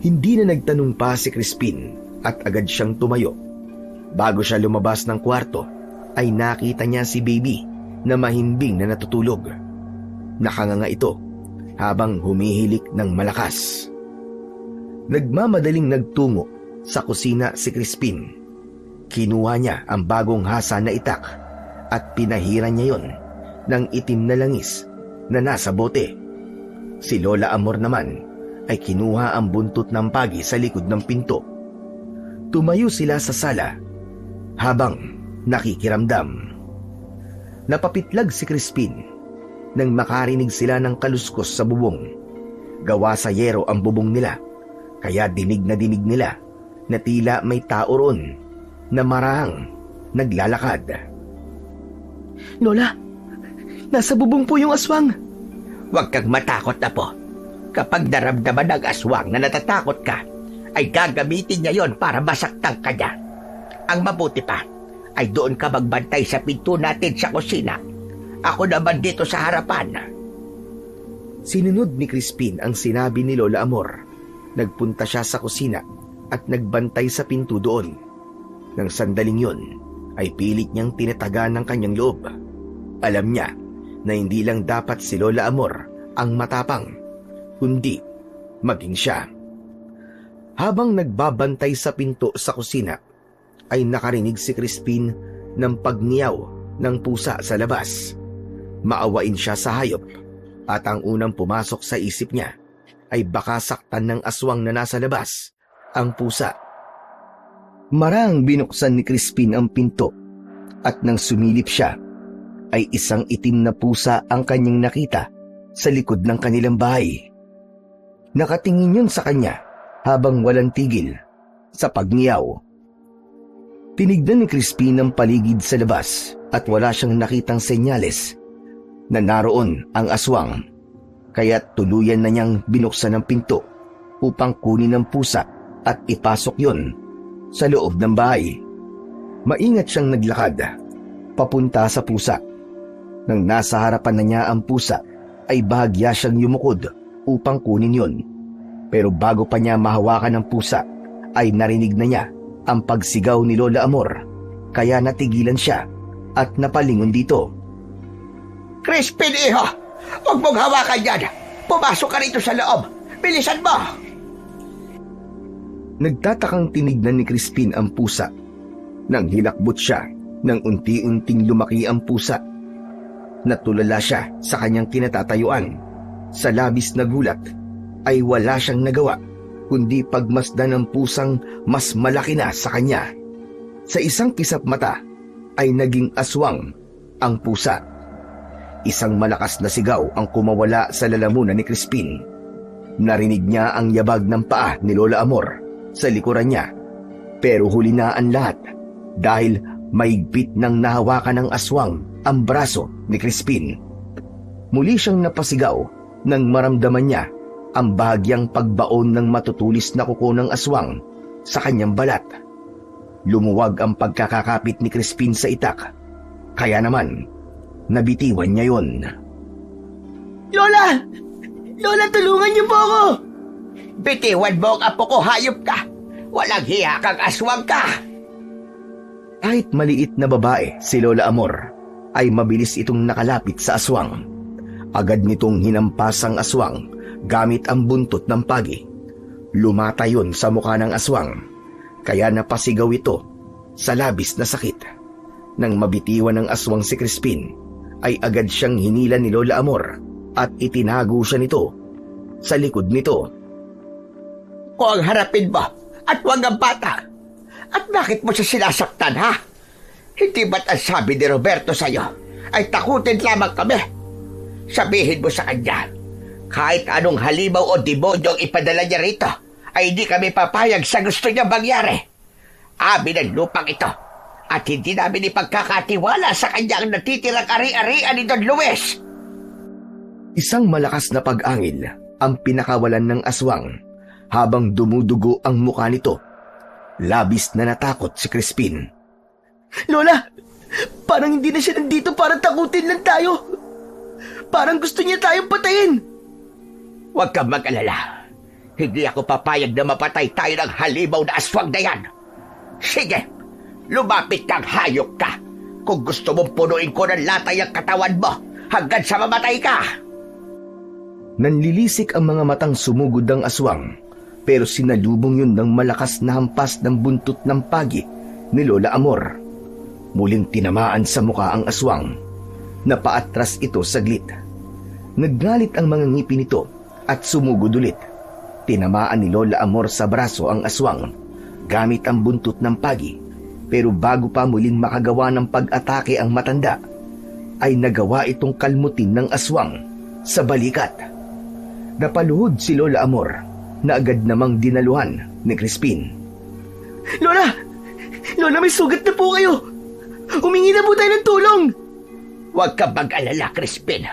Hindi na nagtanong pa si Crispin at agad siyang tumayo. Bago siya lumabas ng kwarto, ay nakita niya si Baby na mahimbing na natutulog. Nakanganga ito habang humihilik ng malakas. Nagmamadaling nagtungo sa kusina si Crispin. Kinuha niya ang bagong hasa na itak at pinahiran niya yon ng itim na langis na nasa bote. Si Lola Amor naman ay kinuha ang buntot ng pagi sa likod ng pinto. Tumayo sila sa sala habang nakikiramdam. Napapitlag si Crispin nang makarinig sila ng kaluskos sa bubong. Gawa sa yero ang bubong nila, kaya dinig nila na tila may tao roon na marahang naglalakad. Lola, nasa bubong po yung aswang. Huwag kang matakot, apo. Kapag naramdaman ng aswang na natatakot ka, ay gagamitin niya yon para masaktan ka niya. Ang mabuti pa, ay doon ka magbantay sa pinto natin sa kusina. Ako naman dito sa harapan. Sinunod ni Crispin ang sinabi ni Lola Amor. Nagpunta siya sa kusina at nagbantay sa pinto doon. Nang sandaling yon, ay pilit niyang tinatagan ng kanyang loob. Alam niya na hindi lang dapat si Lola Amor ang matapang, kundi maging siya. Habang nagbabantay sa pinto sa kusina, ay nakarinig si Crispin ng pagngiyaw ng pusa sa labas. Maawain siya sa hayop at ang unang pumasok sa isip niya ay baka saktan ng aswang na nasa labas ang pusa. Marang binuksan ni Crispin ang pinto at nang sumilip siya ay isang itim na pusa ang kanyang nakita sa likod ng kanilang bahay. Nakatingin yun sa kanya habang walang tigil sa pagngiyaw. Tinignan ni Crispin ang paligid sa labas at wala siyang nakitang senyales na naroon ang aswang, kaya tuluyan na niyang binuksan ang pinto upang kunin ang pusa at ipasok yon sa loob ng bahay. Maingat siyang naglakad papunta sa pusa. Nang nasa harapan na niya ang pusa, ay bahagya siyang yumukod upang kunin yon. Pero bago pa niya mahawakan ang pusa, ay narinig na niya ang pagsigaw ni Lola Amor, kaya natigilan siya at napalingon dito. Crispin, iho! Huwag mong hawakan yan! Pumasok ka rito sa loob! Bilisan mo! Nagtatakang tinignan ni Crispin ang pusa. Nang hilakbot siya, nang unti-unting lumaki ang pusa. Natulala siya sa kanyang kinatatayuan. Sa labis na gulat, ay wala siyang nagawa, kundi pagmasdan ng pusang mas malaki na sa kanya. Sa isang kisap mata, ay naging aswang ang pusa. Isang malakas na sigaw ang kumawala sa lalamunan ni Crispin. Narinig niya ang yabag ng paa ni Lola Amor sa likuran niya. Pero huli na ang lahat dahil mahigpit nang nahawakan ng aswang ang braso ni Crispin. Muli siyang napasigaw nang maramdaman niya ang bahagyang pagbaon ng matutulis na kuko ng aswang sa kanyang balat. Lumuwag ang pagkakakapit ni Crispin sa itak. Kaya naman, nabitiwan niya yon. Lola! Lola, tulungan niyo po ako! Bitiwan mo ang apo ko, hayop ka! Walang hiya kang aswang ka! Kahit maliit na babae si Lola Amor, ay mabilis itong nakalapit sa aswang. Agad nitong hinampas ang aswang gamit ang buntot ng pagi. Lumata yun sa mukha ng aswang, kaya napasigaw ito sa labis na sakit. Nang mabitiwan ng aswang si Crispin, ay agad siyang hinila ni Lola Amor at itinago siya nito sa likod nito. O ang harapin mo at wag ang bata. At bakit mo siya sinasaktan, ha? Hindi ba't ang sabi ni Roberto sa'yo ay takutin lamang kami? Sabihin mo sa kanya, kahit anong halimaw o demonyo ang ipadala niya rito, ay hindi kami papayag sa gusto niya mangyari. Amin ang lupang ito, at hindi namin ipagkakatiwala sa kanya ang natitirang ari-arian ni Don Luis. Isang malakas na pag-angil ang pinakawalan ng aswang habang dumudugo ang mukha nito. Labis na natakot si Crispin. Lola, parang hindi na siya nandito para takutin lang tayo. Parang gusto niya tayong patayin. Huwag kang mag-alala. Hindi ako papayag na mapatay tayo ng halimaw na aswang na yan. Sige, lumapit kang hayop ka. Kung gusto mong punuin ko ng latay ang katawan mo hanggang sa mamatay ka. Nanlilisik ang mga matang sumugod ng aswang, pero sinalubong yun ng malakas na hampas ng buntot ng pagi ni Lola Amor. Muling tinamaan sa mukha ang aswang. Napaatras ito saglit. Naggalit ang mga ngipin nito at sumugod ulit. Tinamaan ni Lola Amor sa braso ang aswang gamit ang buntot ng pagi, pero bago pa muling makagawa ng pag-atake ang matanda, ay nagawa itong kalmutin ng aswang sa balikat. Napaluhod si Lola Amor na agad namang dinaluhan ni Crispin. Lola! Lola, may sugat na po kayo! Humingi na po tayo ng tulong! Huwag kang mag-alala, Crispin.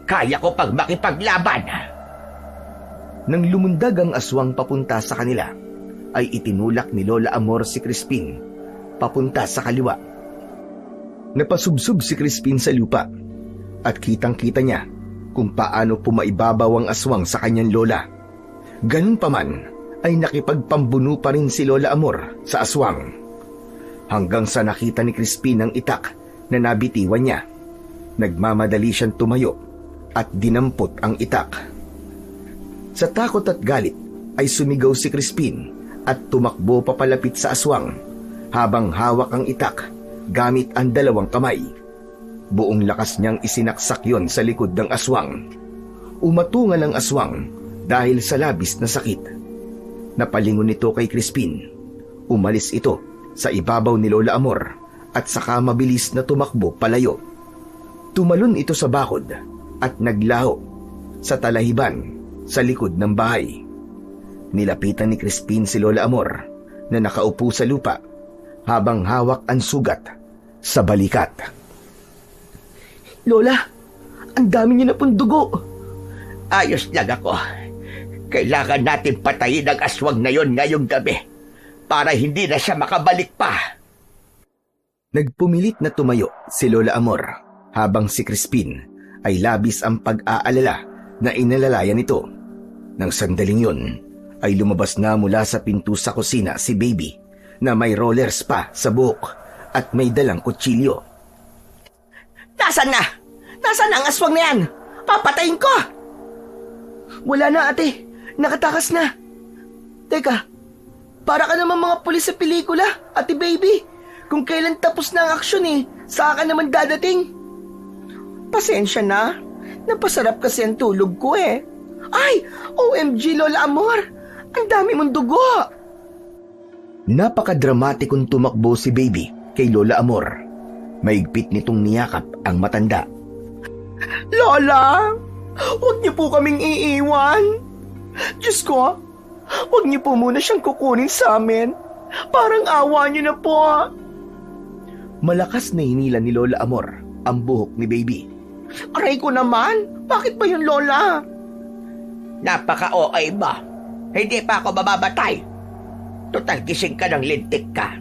Kaya ko pang makipaglaban. Nang lumundag ang aswang papunta sa kanila, ay itinulak ni Lola Amor si Crispin papunta sa kaliwa. Napasubsob si Crispin sa lupa at kitang-kita niya kung paano pumaibabaw ang aswang sa kanyang lola. Ganun pa man, ay nakipagpambuno pa rin si Lola Amor sa aswang. Hanggang sa nakita ni Crispin ang itak na nabitiwan niya, nagmamadali siyang tumayo at dinampot ang itak. Sa takot at galit ay sumigaw si Crispin at tumakbo papalapit sa aswang habang hawak ang itak gamit ang dalawang kamay. Buong lakas niyang isinaksak yon sa likod ng aswang. Umatungal ang aswang dahil sa labis na sakit. Napalingon ito kay Crispin. Umalis ito sa ibabaw ni Lola Amor at saka mabilis na tumakbo palayo. Tumalon ito sa bakod at naglaho sa talahiban sa likod ng bahay. Nilapitan ni Crispin si Lola Amor na nakaupo sa lupa habang hawak ang sugat sa balikat. Lola, ang dami niyo na pong dugo. Ayos lang ako. Kailangan natin patayin ang aswang na yon ngayong gabi para hindi na siya makabalik pa. Nagpumilit na tumayo si Lola Amor habang si Crispin ay labis ang pag-aalala na inalalayan nito. Nang sandaling yun, ay lumabas na mula sa pinto sa kusina si Baby na may rollers pa sa buhok at may dalang kutsilyo. Nasaan na? Nasaan na ang aswang na yan? Papatayin ko! Wala na, ate. Nakatakas na. Teka, para ka naman mga pulis sa pelikula, ate Baby. Kung kailan tapos na ang aksyon saka ka naman dadating. Pasensya na. Napasarap kasi ang tulog ko Ay, OMG Lola Amor. Ang dami mong dugo. Napakadramatikong tumakbo si Baby kay Lola Amor. Maigpit nitong niyakap ang matanda. Lola, huwag niyo po kaming iiwan. Diyos ko, huwag niyo po muna siyang kukunin sa amin. Parang awa niyo na po. Malakas na hinila ni Lola Amor ang buhok ni Baby. Aray ko naman, bakit ba yun, Lola? Napaka-OA ba? Hindi pa ako mababatay. Total gising ka ng lintik ka.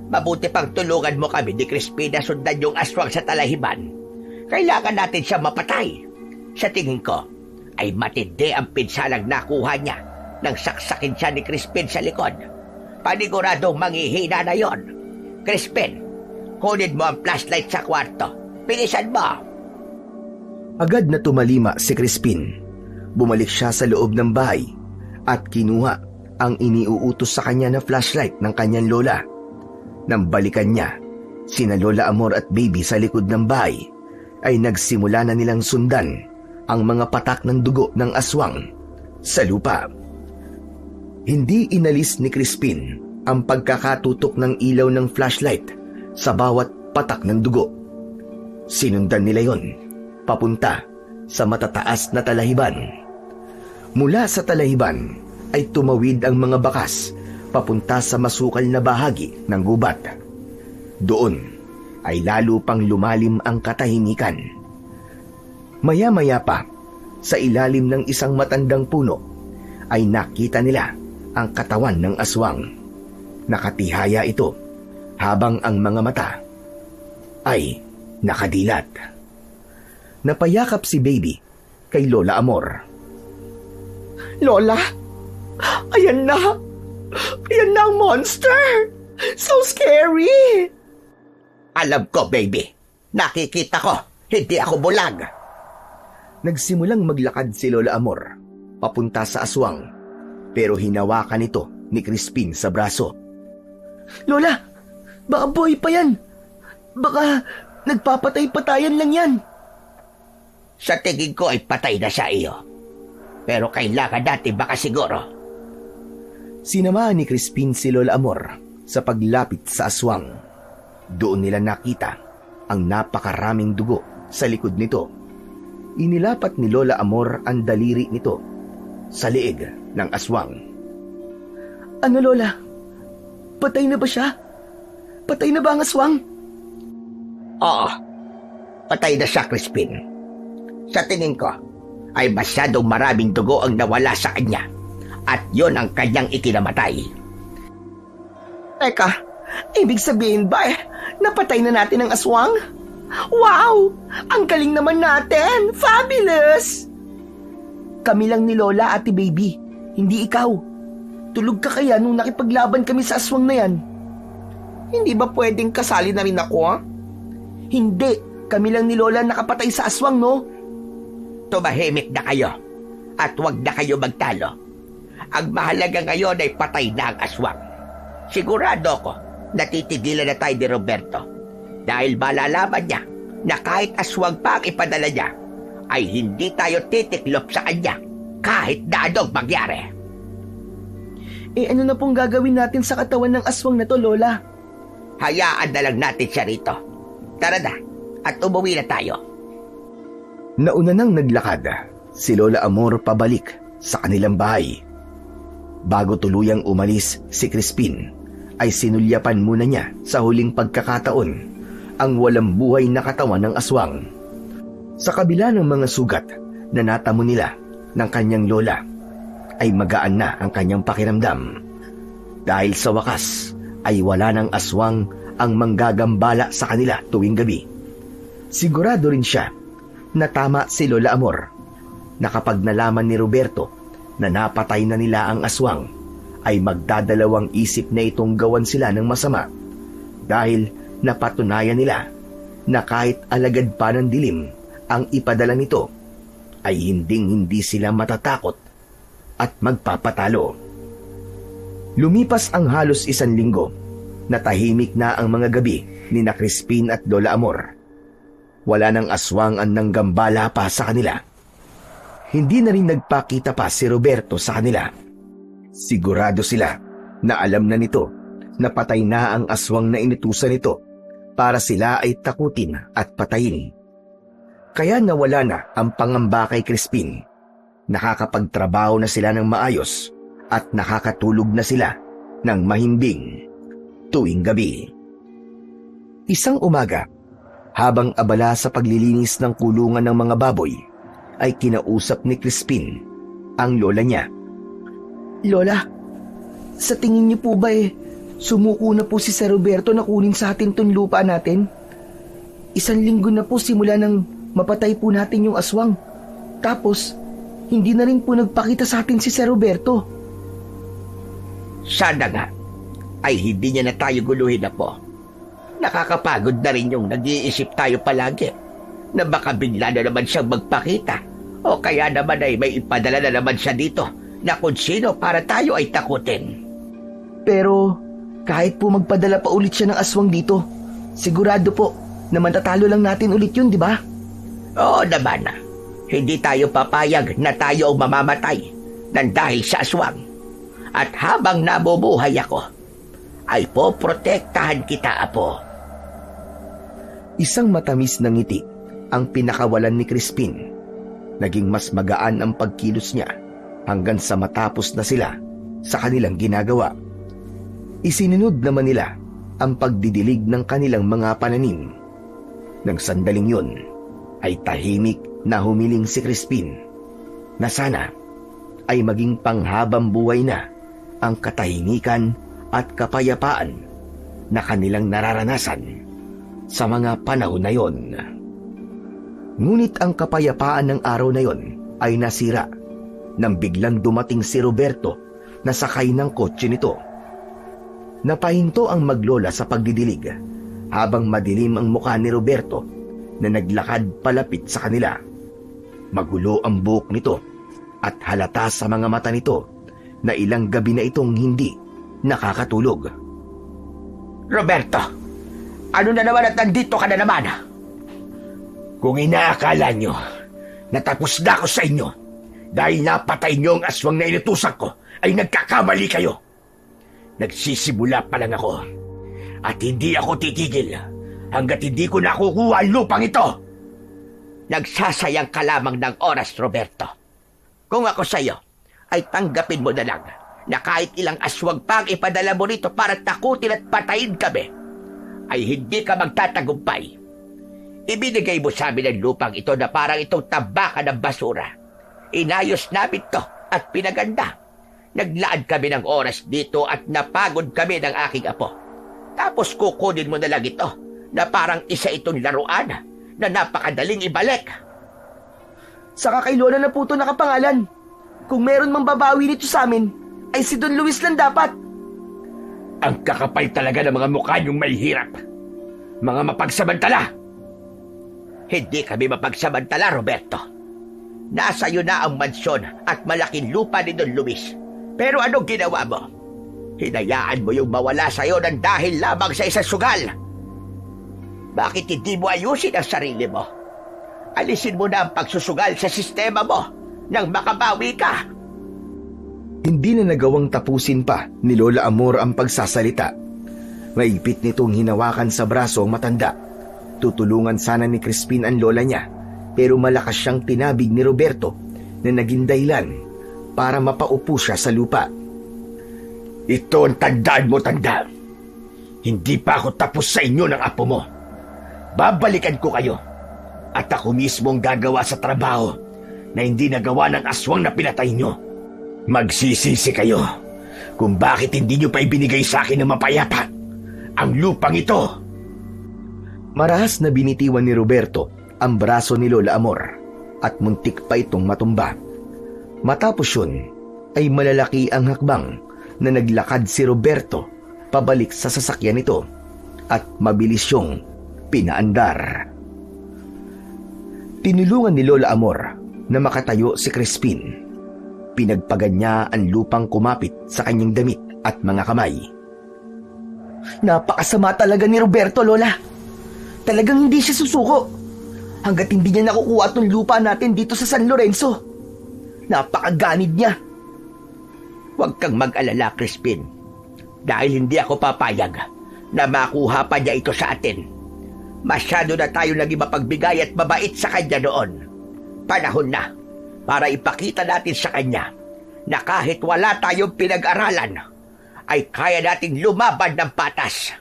Mabuti pang tulungan mo kami ni Crispin na sundan yung aswang sa talahiban. Kailangan natin siya mapatay. Sa tingin ko, ay matindi ang pinsalang nakuha niya nang saksakin siya ni Crispin sa likod. Paniguradong manghihina na yon. Crispin, kunin mo ang flashlight sa kwarto. Bilisan mo. Agad na tumalima si Crispin. Bumalik siya sa loob ng bahay at kinuha ang iniuutos sa kanya na flashlight ng kanyang lola. Nang balikan niya, sina Lola Amor at Baby sa likod ng bahay, ay nagsimula na nilang sundan ang mga patak ng dugo ng aswang sa lupa. Hindi inalis ni Crispin ang pagkakatutok ng ilaw ng flashlight sa bawat patak ng dugo. Sinundan nila yon papunta sa matataas na talahiban. Mula sa talahiban ay tumawid ang mga bakas papunta sa masukal na bahagi ng gubat. Doon ay lalo pang lumalim ang katahimikan. Maya-maya pa, sa ilalim ng isang matandang puno, ay nakita nila ang katawan ng aswang. Nakatihaya ito habang ang mga mata ay nakadilat. Napayakap si Baby kay Lola Amor. Lola, ayan na! Ayan na ang monster! So scary! Alam ko, baby. Nakikita ko. Hindi ako bulag. Nagsimulang maglakad si Lola Amor papunta sa aswang, pero hinawakan ito ni Crispin sa braso. Lola, baka buhay pa yan. Baka nagpapatay-patayan lang yan. Sa tingin ko ay patay na siya iyo. Pero kailangan natin baka siguro. Sinamahan ni Crispin si Lola Amor sa paglapit sa aswang. Doon nila nakita ang napakaraming dugo sa likod nito. Inilapat ni Lola Amor ang daliri nito sa liig ng aswang. Ano, Lola? Patay na ba siya? Patay na ba ang aswang? Oo. Patay na siya, Crispin. Sa tingin ko, ay masyadong maraming dugo ang nawala sa kanya. At yon ang kanyang ikinamatay. Teka, ibig sabihin ba napatay na natin ang aswang? Wow! Ang galing naman natin! Fabulous! Kami lang ni Lola, Ate Baby. Hindi ikaw. Tulog ka kaya nung nakipaglaban kami sa aswang na yan? Hindi ba pwedeng kasali na rin ako, ha? Hindi. Kami lang ni Lola nakapatay sa aswang, no? Tumahimik na kayo. At huwag na kayo magtalo. Ang mahalaga ngayon ay patay na ang aswang. Sigurado ko, natitigilan na tayo ni Roberto. Dahil malalaman niya na kahit aswang pa ang ipadala niya, ay hindi tayo titiklop sa kanya kahit na anong mangyari. Ano na pong gagawin natin sa katawan ng aswang na to, Lola? Hayaan na lang natin siya rito. Tara na, at umuwi na tayo. Nauna nang naglakad si Lola Amor pabalik sa kanilang bahay. Bago tuluyang umalis si Crispin, ay sinulyapan muna niya sa huling pagkakataon ang walang buhay na katawan ng aswang. Sa kabila ng mga sugat na natamo nila ng kanyang lola, ay magaan na ang kanyang pakiramdam. Dahil sa wakas ay wala ng aswang ang manggagambala sa kanila tuwing gabi. Sigurado rin siya na tama si Lola Amor na kapag nalaman ni Roberto na napatay na nila ang aswang, ay magdadalawang isip na itong gawan sila ng masama dahil napatunayan nila na kahit alagad pa ng dilim ang ipadala nito, ay hindi sila matatakot at magpapatalo. Lumipas ang halos 1 linggo na tahimik na ang mga gabi ni na Crispin at Lola Amor. Wala nang aswang ang nanggambala pa sa kanila. Hindi na rin nagpakita pa si Roberto sa kanila. Sigurado sila na alam na nito na patay na ang aswang na inutusan nito para sila ay takutin at patayin. Kaya nawala na ang pangamba kay Crispin. Nakakapagtrabaho na sila ng maayos at nakakatulog na sila ng mahimbing tuwing gabi. Isang umaga, habang abala sa paglilinis ng kulungan ng mga baboy, ay kinausap ni Crispin ang lola niya. Lola, sa tingin niyo po ba sumuko na po si Sir Roberto na kunin sa atin tong lupa natin? 1 linggo na po simula nang mapatay po natin yung aswang. Tapos, hindi na rin po nagpakita sa atin si Sir Roberto. Sana nga ay hindi niya na tayo guluhin na po. Nakakapagod na rin yung nag-iisip tayo palagi na baka bigla na naman siyang magpakita o kaya naman ay may ipadala na naman siya dito na kung sino para tayo ay takutin. Pero kahit po magpadala pa ulit siya ng aswang dito, sigurado po na matatalo lang natin ulit yun, di ba? Oo naman. Hindi tayo papayag na tayo ang mamamatay nang dahil sa aswang. At habang nabubuhay ako, ay poprotektahan kita, Apo. Isang matamis na ngiti ang pinakawalan ni Crispin. Naging mas magaan ang pagkilos niya hanggang sa matapos na sila sa kanilang ginagawa. Isinunod naman nila ang pagdidilig ng kanilang mga pananim. Nang sandaling yun, ay tahimik na humiling si Crispin na sana ay maging panghabang buhay na ang katahimikan at kapayapaan na kanilang nararanasan sa mga panahon na yon. Ngunit ang kapayapaan ng araw na yon ay nasira nang biglang dumating si Roberto na sakay ng kotse nito. Napahinto ang maglola sa pagdidilig habang madilim ang mukha ni Roberto na naglakad palapit sa kanila. Magulo ang buhok nito at halata sa mga mata nito na ilang gabi na itong hindi nakakatulog. Roberto, ano na naman at nandito ka na naman? Kung inaakala nyo na tapos na ako sa inyo dahil napatay nyo ang aswang na inutusan ko, ay nagkakamali kayo. Nagsisimula pa lang ako at hindi ako titigil hanggat hindi ko nakukuha ang lupang ito. Nagsasayang ka lamang ng oras, Roberto. Kung ako sa'yo, ay tanggapin mo na lang na kahit ilang aswang pang ipadala mo rito para takutin at patayin kami, ay hindi ka magtatagumpay. Ibinigay mo sa amin ang lupang ito na parang itong tabakan ng basura. Inayos namin to at pinaganda. Naglaan kami ng oras dito at napagod kami ng aking apo. Tapos kukunin mo na lang ito na parang isa itong laruan na napakadaling ibalik. Saka kay Lola na po ito nakapangalan. Kung meron mang babawi nito sa amin, ay si Don Luis lang dapat. Ang kakapal talaga ng mga mukha niyong may hirap. Mga mapagsamantala. Hindi kami mapagsamantala, Roberto. Nasa iyo na ang mansyon at malaking lupa ni Don Luis. Pero anong ginawa mo? Hinayaan mo yung mawala sa iyo ng dahil lamang sa isang sugal. Bakit hindi mo ayusin ang sarili mo? Alisin mo na ang pagsusugal sa sistema mo nang makabawi ka. Hindi na nagawang tapusin pa ni Lola Amor ang pagsasalita. Maigpit nitong hinawakan sa braso ang matanda. Tutulungan sana ni Crispin ang lola niya, pero malakas siyang tinabig ni Roberto na naging dahilan para mapaupo siya sa lupa. Ito ang tandaan mo, tanda. Hindi pa ako tapos sa inyo ng apo mo. Babalikan ko kayo at ako mismo ang gagawa sa trabaho na hindi nagawa ng aswang na pinatay nyo. Magsisisi kayo kung bakit hindi nyo pa ibinigay sa akin ng mapayapa ang lupang ito. Marahas na binitiwan ni Roberto ang braso ni Lola Amor at muntik pa itong matumba. Matapos yun, ay malalaki ang hakbang na naglakad si Roberto pabalik sa sasakyan nito at mabilis yung pinaandar. Tinulungan ni Lola Amor na makatayo si Crispin. Pinagpagan niya ang lupang kumapit sa kanyang damit at mga kamay. Napakasama talaga ni Roberto, Lola. Talagang hindi siya susuko hanggat hindi niya nakukuha itong lupa natin dito sa San Lorenzo. Napakaganid niya. Huwag kang mag-alala, Crispin. Dahil hindi ako papayag na makuha pa niya ito sa atin. Masyado na tayo naging mapagbigay at mabait sa kanya noon. Panahon na para ipakita natin sa kanya na kahit wala tayong pinag-aralan, ay kaya nating lumaban ng patas.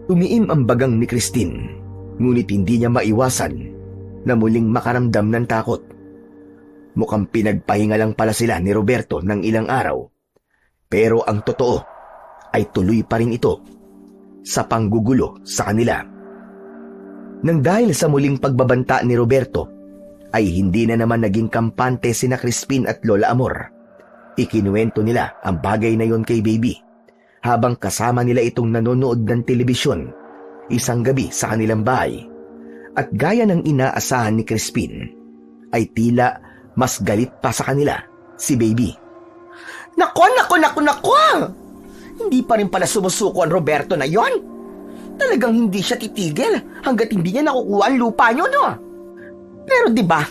Tumiim ang bagang ni Christine, ngunit hindi niya maiwasan na muling makaramdam ng takot. Mukhang pinagpahinga lang pala sila ni Roberto ng ilang araw. Pero ang totoo ay tuloy pa rin ito sa panggugulo sa kanila. Nang dahil sa muling pagbabanta ni Roberto, ay hindi na naman naging kampante sina Crispin at Lola Amor. Ikinuwento nila ang bagay na yon kay Baby habang kasama nila itong nanonood ng telebisyon isang gabi sa kanilang bahay. At gaya ng inaasahan ni Crispin, ay tila mas galit pa sa kanila si Baby. Nako! Hindi pa rin pala sumusuko ang Roberto na yon. Talagang hindi siya titigil hanggat hindi niya nakukuha ang lupa niyo, no? Pero di ba,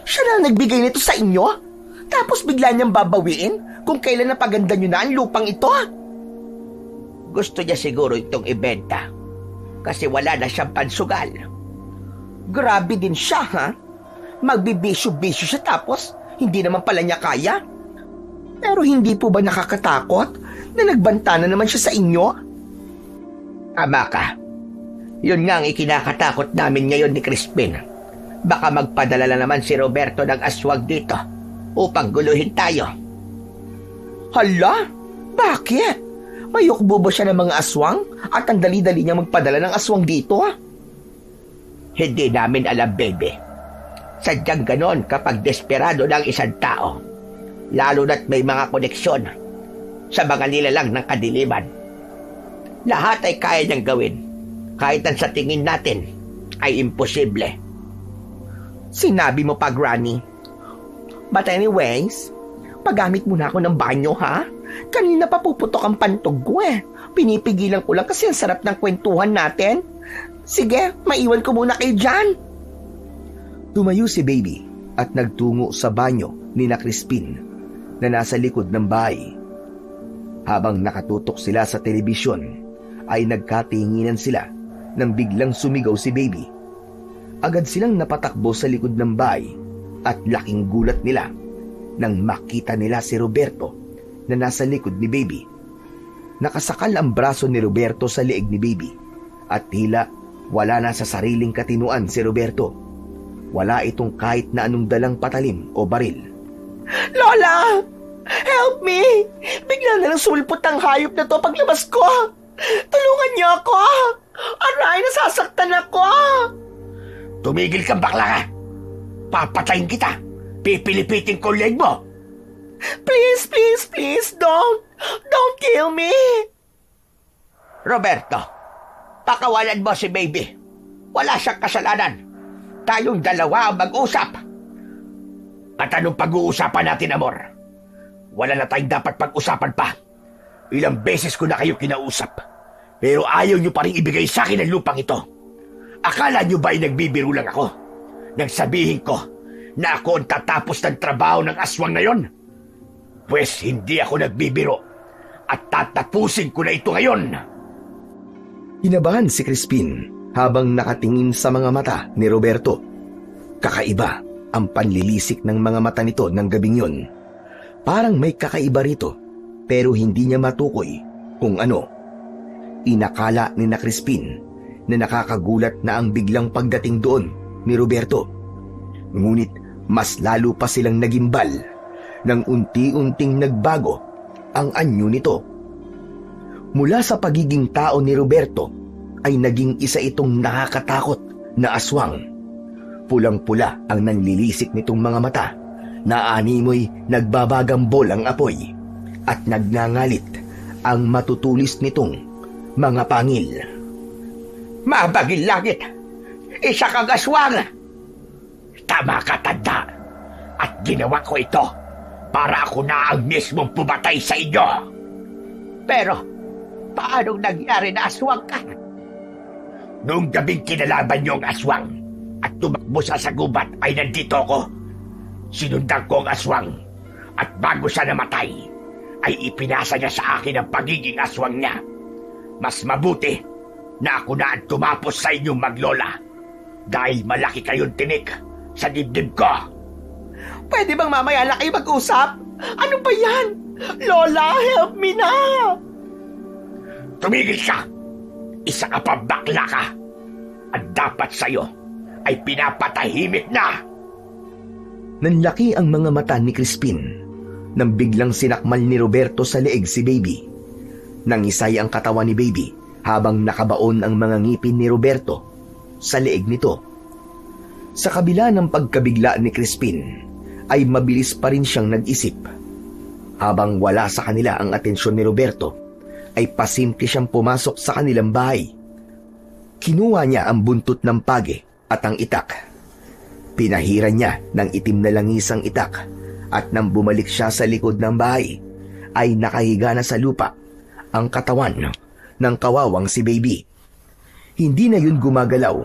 siya na nagbigay nito sa inyo? Tapos bigla niyang babawiin kung kailan napaganda niyo na ang lupang ito. Gusto niya siguro itong ibenta kasi wala na siyang pansugal. Grabe din siya, ha? Magbibisyo-bisyo siya tapos hindi naman pala niya kaya. Pero hindi po ba nakakatakot na nagbanta na naman siya sa inyo? Tama ka. Yun nga ang ikinakatakot namin ngayon ni Crispin. Baka magpadala na naman si Roberto ng aswang dito upang guluhin tayo. Hala? Bakit? May yukbubo siya ng mga aswang at ang dali-dali niya magpadala ng aswang dito, ha? Hindi namin alam, baby. Sadyang ganon kapag desperado ng isang tao. Lalo na't may mga koneksyon sa mga nilalang ng kadiliman. Lahat ay kaya niyang gawin kahit ang sa tingin natin ay imposible. Sinabi mo pa, Granny. But anyways, pagamit muna ako ng banyo, ha? Kanina pa puputok ang pantog ko eh. Pinipigilan ko lang kasi ang sarap ng kwentuhan natin. Sige, maiwan ko muna kayo dyan. Tumayo si Baby at nagtungo sa banyo ni na Crispin na nasa likod ng bahay. Habang nakatutok sila sa telebisyon, ay nagkatinginan sila nang biglang sumigaw si Baby. Agad silang napatakbo sa likod ng bahay at laking gulat nila nang makita nila si Roberto na nasa likod ni Baby. Nakasakal ang braso ni Roberto sa leeg ni Baby at tila wala na sa sariling katinuan si Roberto. Wala itong kahit na anong dalang patalim o baril. Lola! Help me! Bigla na lang sumulpot ang hayop na to paglabas ko. Tulungan niyo ako! Aray, nasasaktan ako! Tumigil kang bakla ka! Papatayin kita! Pipilipitin ko leg mo! Please, please, please, don't kill me! Roberto, pakawalan mo si Baby. Wala siyang kasalanan. Tayong dalawa ang mag-usap. At anong pag-uusapan natin, amor? Wala na tayong dapat pag-usapan pa. Ilang beses ko na kayo kinausap. Pero ayaw nyo pa rin ibigay sa akin ang lupang ito. Akala nyo ba ay nagbibiro lang ako? Nagsabihin ko na ako ang tatapos ng trabaho ng aswang ngayon? Pwes hindi ako nagbibiro. At tatapusin ko na ito ngayon. Hinabahan si Crispin habang nakatingin sa mga mata ni Roberto. Kakaiba ang panlilisik ng mga mata nito ng gabing yun. Parang may kakaiba rito pero hindi niya matukoy kung ano. Inakala ni na Crispin na nakakagulat na ang biglang pagdating doon ni Roberto. Ngunit mas lalo pa silang nagimbal nang unti-unting nagbago ang anyo nito. Mula sa pagiging tao ni Roberto ay naging isa itong nakakatakot na aswang. Pulang-pula ang nanlilisik nitong mga mata na animoy nagbabagambol ang apoy at nagngangalit ang matutulis nitong mga pangil. Mabagil langit! Isa kang aswang! Tama ka, tanda! At ginawa ko ito para ako na ang mismong pumatay sa inyo! Pero, paanong nangyari na aswang ka? Noong gabing kinalaban niyo ang aswang at tumakbo sa sagubat ay nandito ako. Sinundan ko ang aswang at bago siya namatay ay ipinasa niya sa akin ang pagiging aswang niya. Mas mabuti na ako na ang tumapos sa inyong maglola dahil malaki kayong tinik sa dibdib ko. Pwede bang mamaya na kayo mag-usap? Ano ba yan? Lola, help me na! Tumigil ka! Isa ka pa bakla ka! At dapat sa'yo ay pinapatahimik na! Nanlaki ang mga mata ni Crispin nang biglang sinakmal ni Roberto sa leeg si Baby. Nangisay ang katawan ni Baby habang nakabaon ang mga ngipin ni Roberto sa leeg nito. Sa kabila ng pagkabigla ni Crispin ay mabilis pa rin siyang nag-isip. Habang wala sa kanila ang atensyon ni Roberto ay pasimple siyang pumasok sa kanilang bahay. Kinuha niya ang buntot ng page at ang itak. Pinahiran niya ng itim na langisang itak at nang bumalik siya sa likod ng bahay ay nakahiga na sa lupa ang katawan ng kawawang si Baby. Hindi na yun gumagalaw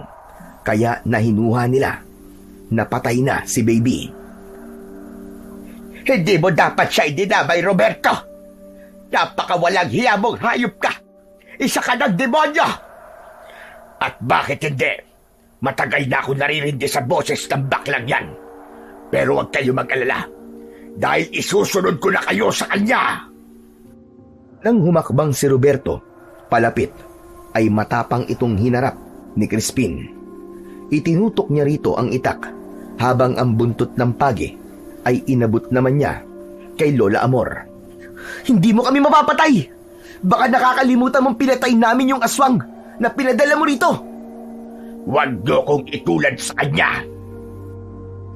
kaya nahinuha nila. Napatay na si Baby. Hindi mo dapat siya idinamay, Roberto. Napakawalang hiya mong hayop ka. Isa ka ng demonyo. At bakit hindi? Matagal na ako naririndi sa boses ng baklang yan. Pero huwag kayo mag-alala. Dahil isusunod ko na kayo sa kanya. Nang humakbang si Roberto, palapit, ay matapang itong hinarap ni Crispin. Itinutok niya rito ang itak habang ang buntot ng pagi ay inabot naman niya kay Lola Amor. Hindi mo kami mapapatay! Baka nakakalimutan mong pinatay namin yung aswang na pinadala mo rito! Huwag niyo kong itulad sa kanya.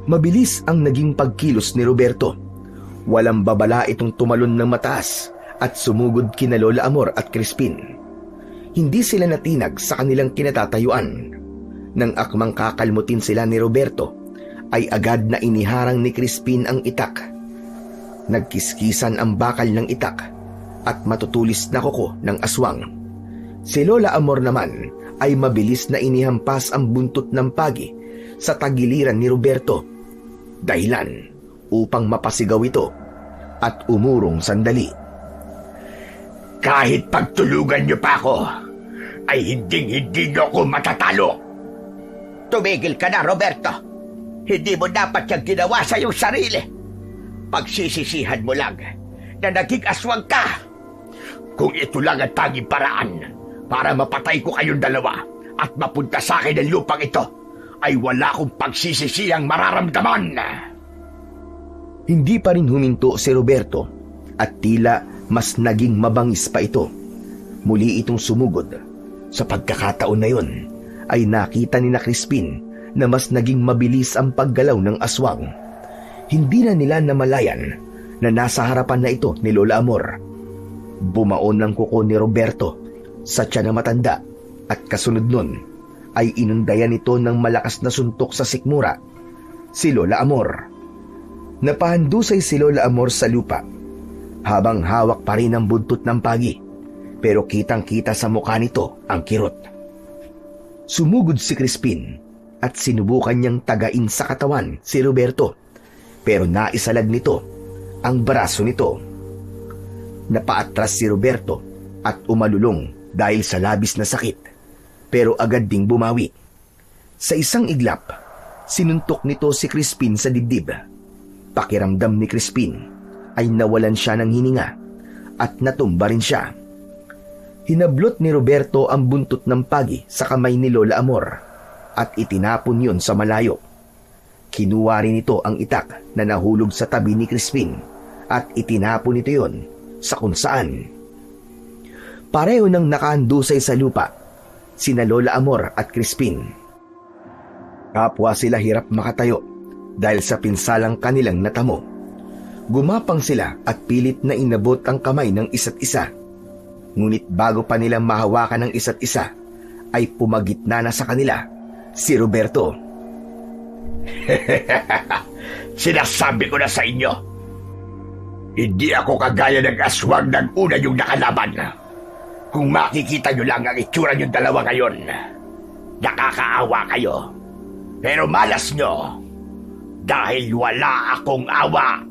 Mabilis ang naging pagkilos ni Roberto. Walang babala itong tumalon ng mataas at sumugod kina Lola Amor at Crispin. Hindi sila natinag sa kanilang kinatatayuan. Nang akmang kakalmutin sila ni Roberto, ay agad na iniharang ni Crispin ang itak. Nagkiskisan ang bakal ng itak at matutulis na kuko ng aswang. Si Lola Amor naman ay mabilis na inihampas ang buntot ng pagi sa tagiliran ni Roberto, dahilan upang mapasigaw ito at umurong sandali. Kahit pagtulugan niyo pa ako, ay hindi niyo ako matatalo. Tumigil ka na, Roberto. Hindi mo dapat yung ginawa sa iyong sarili. Pagsisisihan mo lang na naging aswang ka. Kung ito lang ang tanging paraan para mapatay ko kayong dalawa at mapunta sa akin ang lupang ito, ay wala akong pagsisisihang mararamdaman. Hindi pa rin huminto si Roberto at tila mas naging mabangis pa ito. Muli itong sumugod. Sa pagkakataon na yun, ay nakita ni na Crispin na mas naging mabilis ang paggalaw ng aswang. Hindi na nila namalayan na nasa harapan na ito ni Lola Amor. Bumaon ang kuko ni Roberto sa tiyan na matanda at kasunod nun ay inundayan ito ng malakas na suntok sa sikmura si Lola Amor. Napahandusay si Lola Amor sa lupa habang hawak pa rin ang buntot ng pagi, pero kitang-kita sa mukha nito ang kirot. Sumugod si Crispin at sinubukan niyang tagain sa katawan si Roberto, pero naisalag nito ang braso nito. Napaatras si Roberto at umalulong dahil sa labis na sakit, pero agad ding bumawi. Sa isang iglap, sinuntok nito si Crispin sa dibdib. Pakiramdam ni Crispin ay nawalan siya ng hininga at natumba rin siya. Hinablot ni Roberto ang buntot ng pagi sa kamay ni Lola Amor at itinapon yun sa malayo. Kinuha rin ito ang itak na nahulog sa tabi ni Crispin at itinapon ito yun sa kung saan. Pareho nang nakahandusay sa lupa sina Lola Amor at Crispin. Kapwa sila hirap makatayo dahil sa pinsalang kanilang natamo. Gumapang sila at pilit na inabot ang kamay ng isa't isa. Ngunit bago pa nila mahawakan ng isa't isa, ay pumagitna na sa kanila si Roberto. Sinasabi ko na sa inyo, hindi ako kagaya ng aswang ng una yung nakalaban. Kung makikita nyo lang ang itsura nyo dalawa ngayon, nakakaawa kayo. Pero malas nyo, dahil wala akong awa.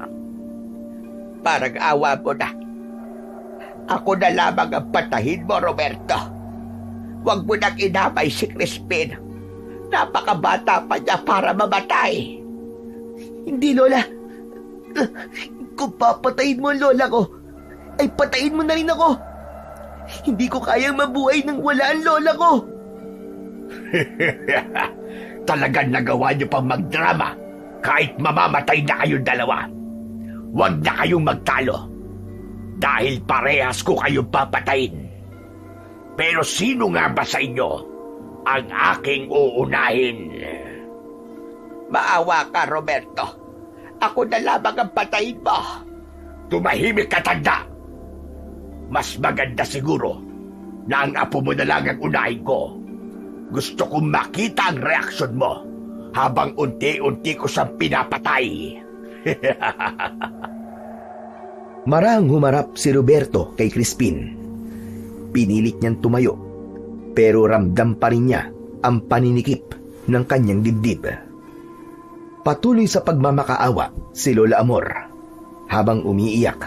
Parang awa mo na. Ako na lamang ang patahin mo, Roberto. Huwag mo nang inamay si Crispin. Napakabata pa niya para mamatay. Hindi, Lola. Kung papatayin mo ang lola ko, ay patayin mo na rin ako. Hindi ko kayang mabuhay nang wala ang lola ko. Talagang nagawa niyo pang magdrama kahit mamamatay na kayong dalawa. Huwag na kayong magtalo dahil parehas ko kayong papatayin. Pero sino nga ba sa inyo ang aking uunahin? Maawa ka, Roberto. Ako na lamang ang patayin mo. Tumahimik ka, tanda. Mas maganda siguro na ang apo mo na lang ang unahin ko. Gusto kong makita ang reaksyon mo habang unti-unti ko siyang pinapatay. Marahang humarap si Roberto kay Crispin. Pinilit niyang tumayo, pero ramdam pa rin niya ang paninikip ng kanyang dibdib. Patuloy sa pagmamakaawa si Lola Amor. habang umiiyak.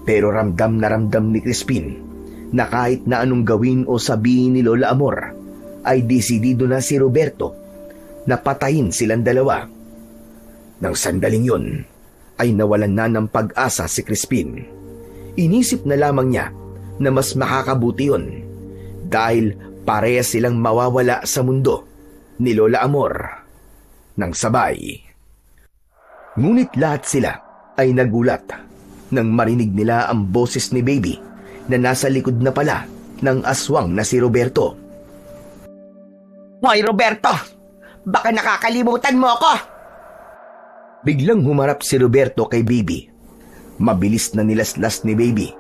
Pero ramdam na ramdam ni Crispin na kahit na anong gawin o sabihin ni Lola Amor, ay desidido na si Roberto na patayin silang dalawa. Nang sandaling yun, ay nawalan na ng pag-asa si Crispin. Inisip na lamang niya na mas makakabuti yun dahil parehas silang mawawala sa mundo ni Lola Amor nang sabay. Ngunit lahat sila ay nagulat nang marinig nila ang boses ni Baby na nasa likod na pala ng aswang na si Roberto. Hoy, Roberto! Baka nakakalimutan mo ako! Biglang humarap si Roberto kay Baby. Mabilis na nilaslas ni Baby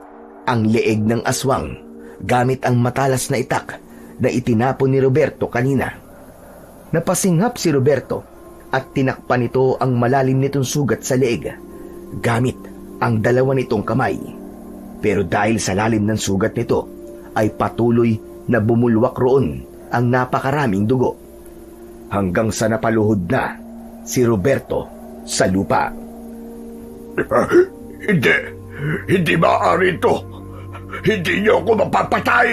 ang leeg ng aswang gamit ang matalas na itak na itinapon ni Roberto kanina. Napasinghap si Roberto at tinakpan nito ang malalim nitong sugat sa leeg gamit ang dalawa nitong kamay. Pero dahil sa lalim ng sugat nito ay patuloy na bumulwak roon ang napakaraming dugo hanggang sa napaluhod na si Roberto sa lupa. Hindi maaari ito. Hindi niyo ako mapapatay.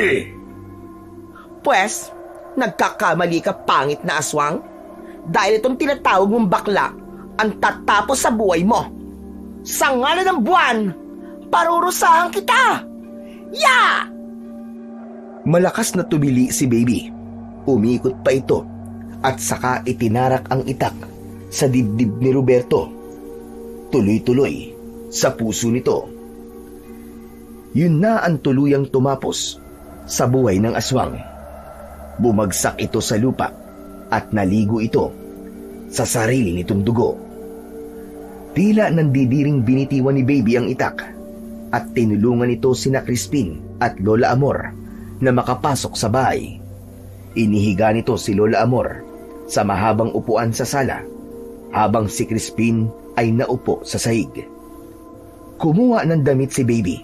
Pwes, nagkakamali ka, pangit na aswang. Dahil itong tinatawag mong bakla ang tatapos sa buhay mo. Sa ngalan ng buwan, parurusahan kita! Ya! Malakas na tumili si Baby. Umikot pa ito at saka itinarak ang itak sa dibdib ni Roberto. Tuloy-tuloy sa puso nito. Yun na ang tuluyang tumapos sa buhay ng aswang. Bumagsak ito sa lupa at naligo ito sa sarili nitong dugo. Tila nandidiring binitiwan ni Baby ang itak at tinulungan ito sina Crispin at Lola Amor na makapasok sa bahay. Inihiga nito si Lola Amor sa mahabang upuan sa sala habang si Crispin ay naupo sa sahig. Kumuha ng damit si Baby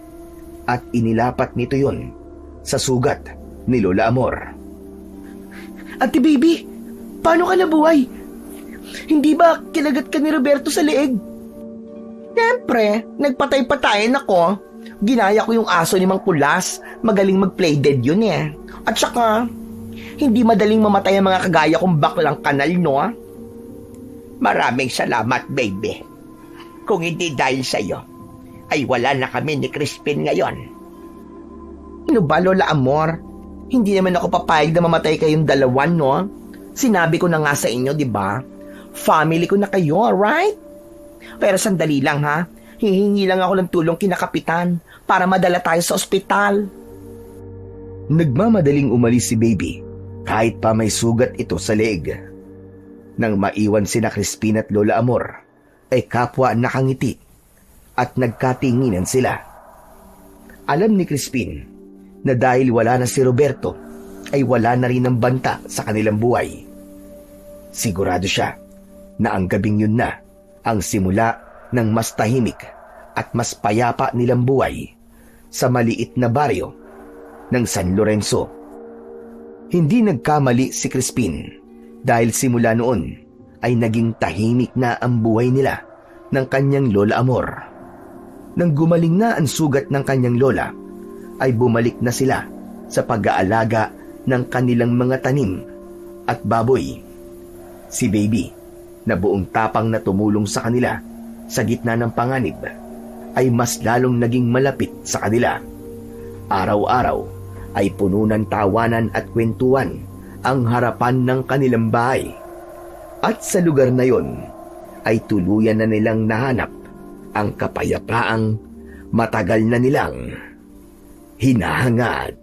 at inilapat nito yon sa sugat ni Lola Amor. Ate Baby, paano ka nabuhay? Hindi ba kinagat ka ni Roberto sa leeg? Siyempre, nagpatay-patayin ako. Ginaya ko yung aso ni Mang Pulas. Magaling mag-play dead yun eh. At saka, hindi madaling mamatay ang mga kagaya kong baklang kanal, no? Maraming salamat, baby. Kung hindi dahil sa'yo, ay wala na kami ni Crispin ngayon. Ano ba, Lola Amor? Hindi naman ako papayag na mamatay kayong dalawan, no? Sinabi ko na nga sa inyo, di ba? Family ko na kayo, alright? Pero sandali lang, ha? Hihingi lang ako ng tulong kina Kapitan para madala tayo sa ospital. Nagmamadaling umalis si Baby kahit pa may sugat ito sa leeg. Nang maiwan sina Crispin at Lola Amor, ay kapwa nakangiti at nagkatinginan sila. Alam ni Crispin na dahil wala na si Roberto, ay wala na rin ang banta sa kanilang buhay. Sigurado siya na ang gabing yun na ang simula ng mas tahimik at mas payapa nilang buhay sa maliit na baryo ng San Lorenzo. Hindi nagkamali si Crispin dahil simula noon ay naging tahimik na ang buhay nila ng kanyang Lola Amor. Nang gumaling na ang sugat ng kanyang lola, ay bumalik na sila sa pag-aalaga ng kanilang mga tanim at baboy. Si Baby, na buong tapang na tumulong sa kanila sa gitna ng panganib, ay mas lalong naging malapit sa kanila. Araw-araw ay puno ng tawanan at kwentuhan ang harapan ng kanilang bahay. At sa lugar na yon ay tuluyan na nilang nahanap ang kapayapaang matagal na nilang hinahangad.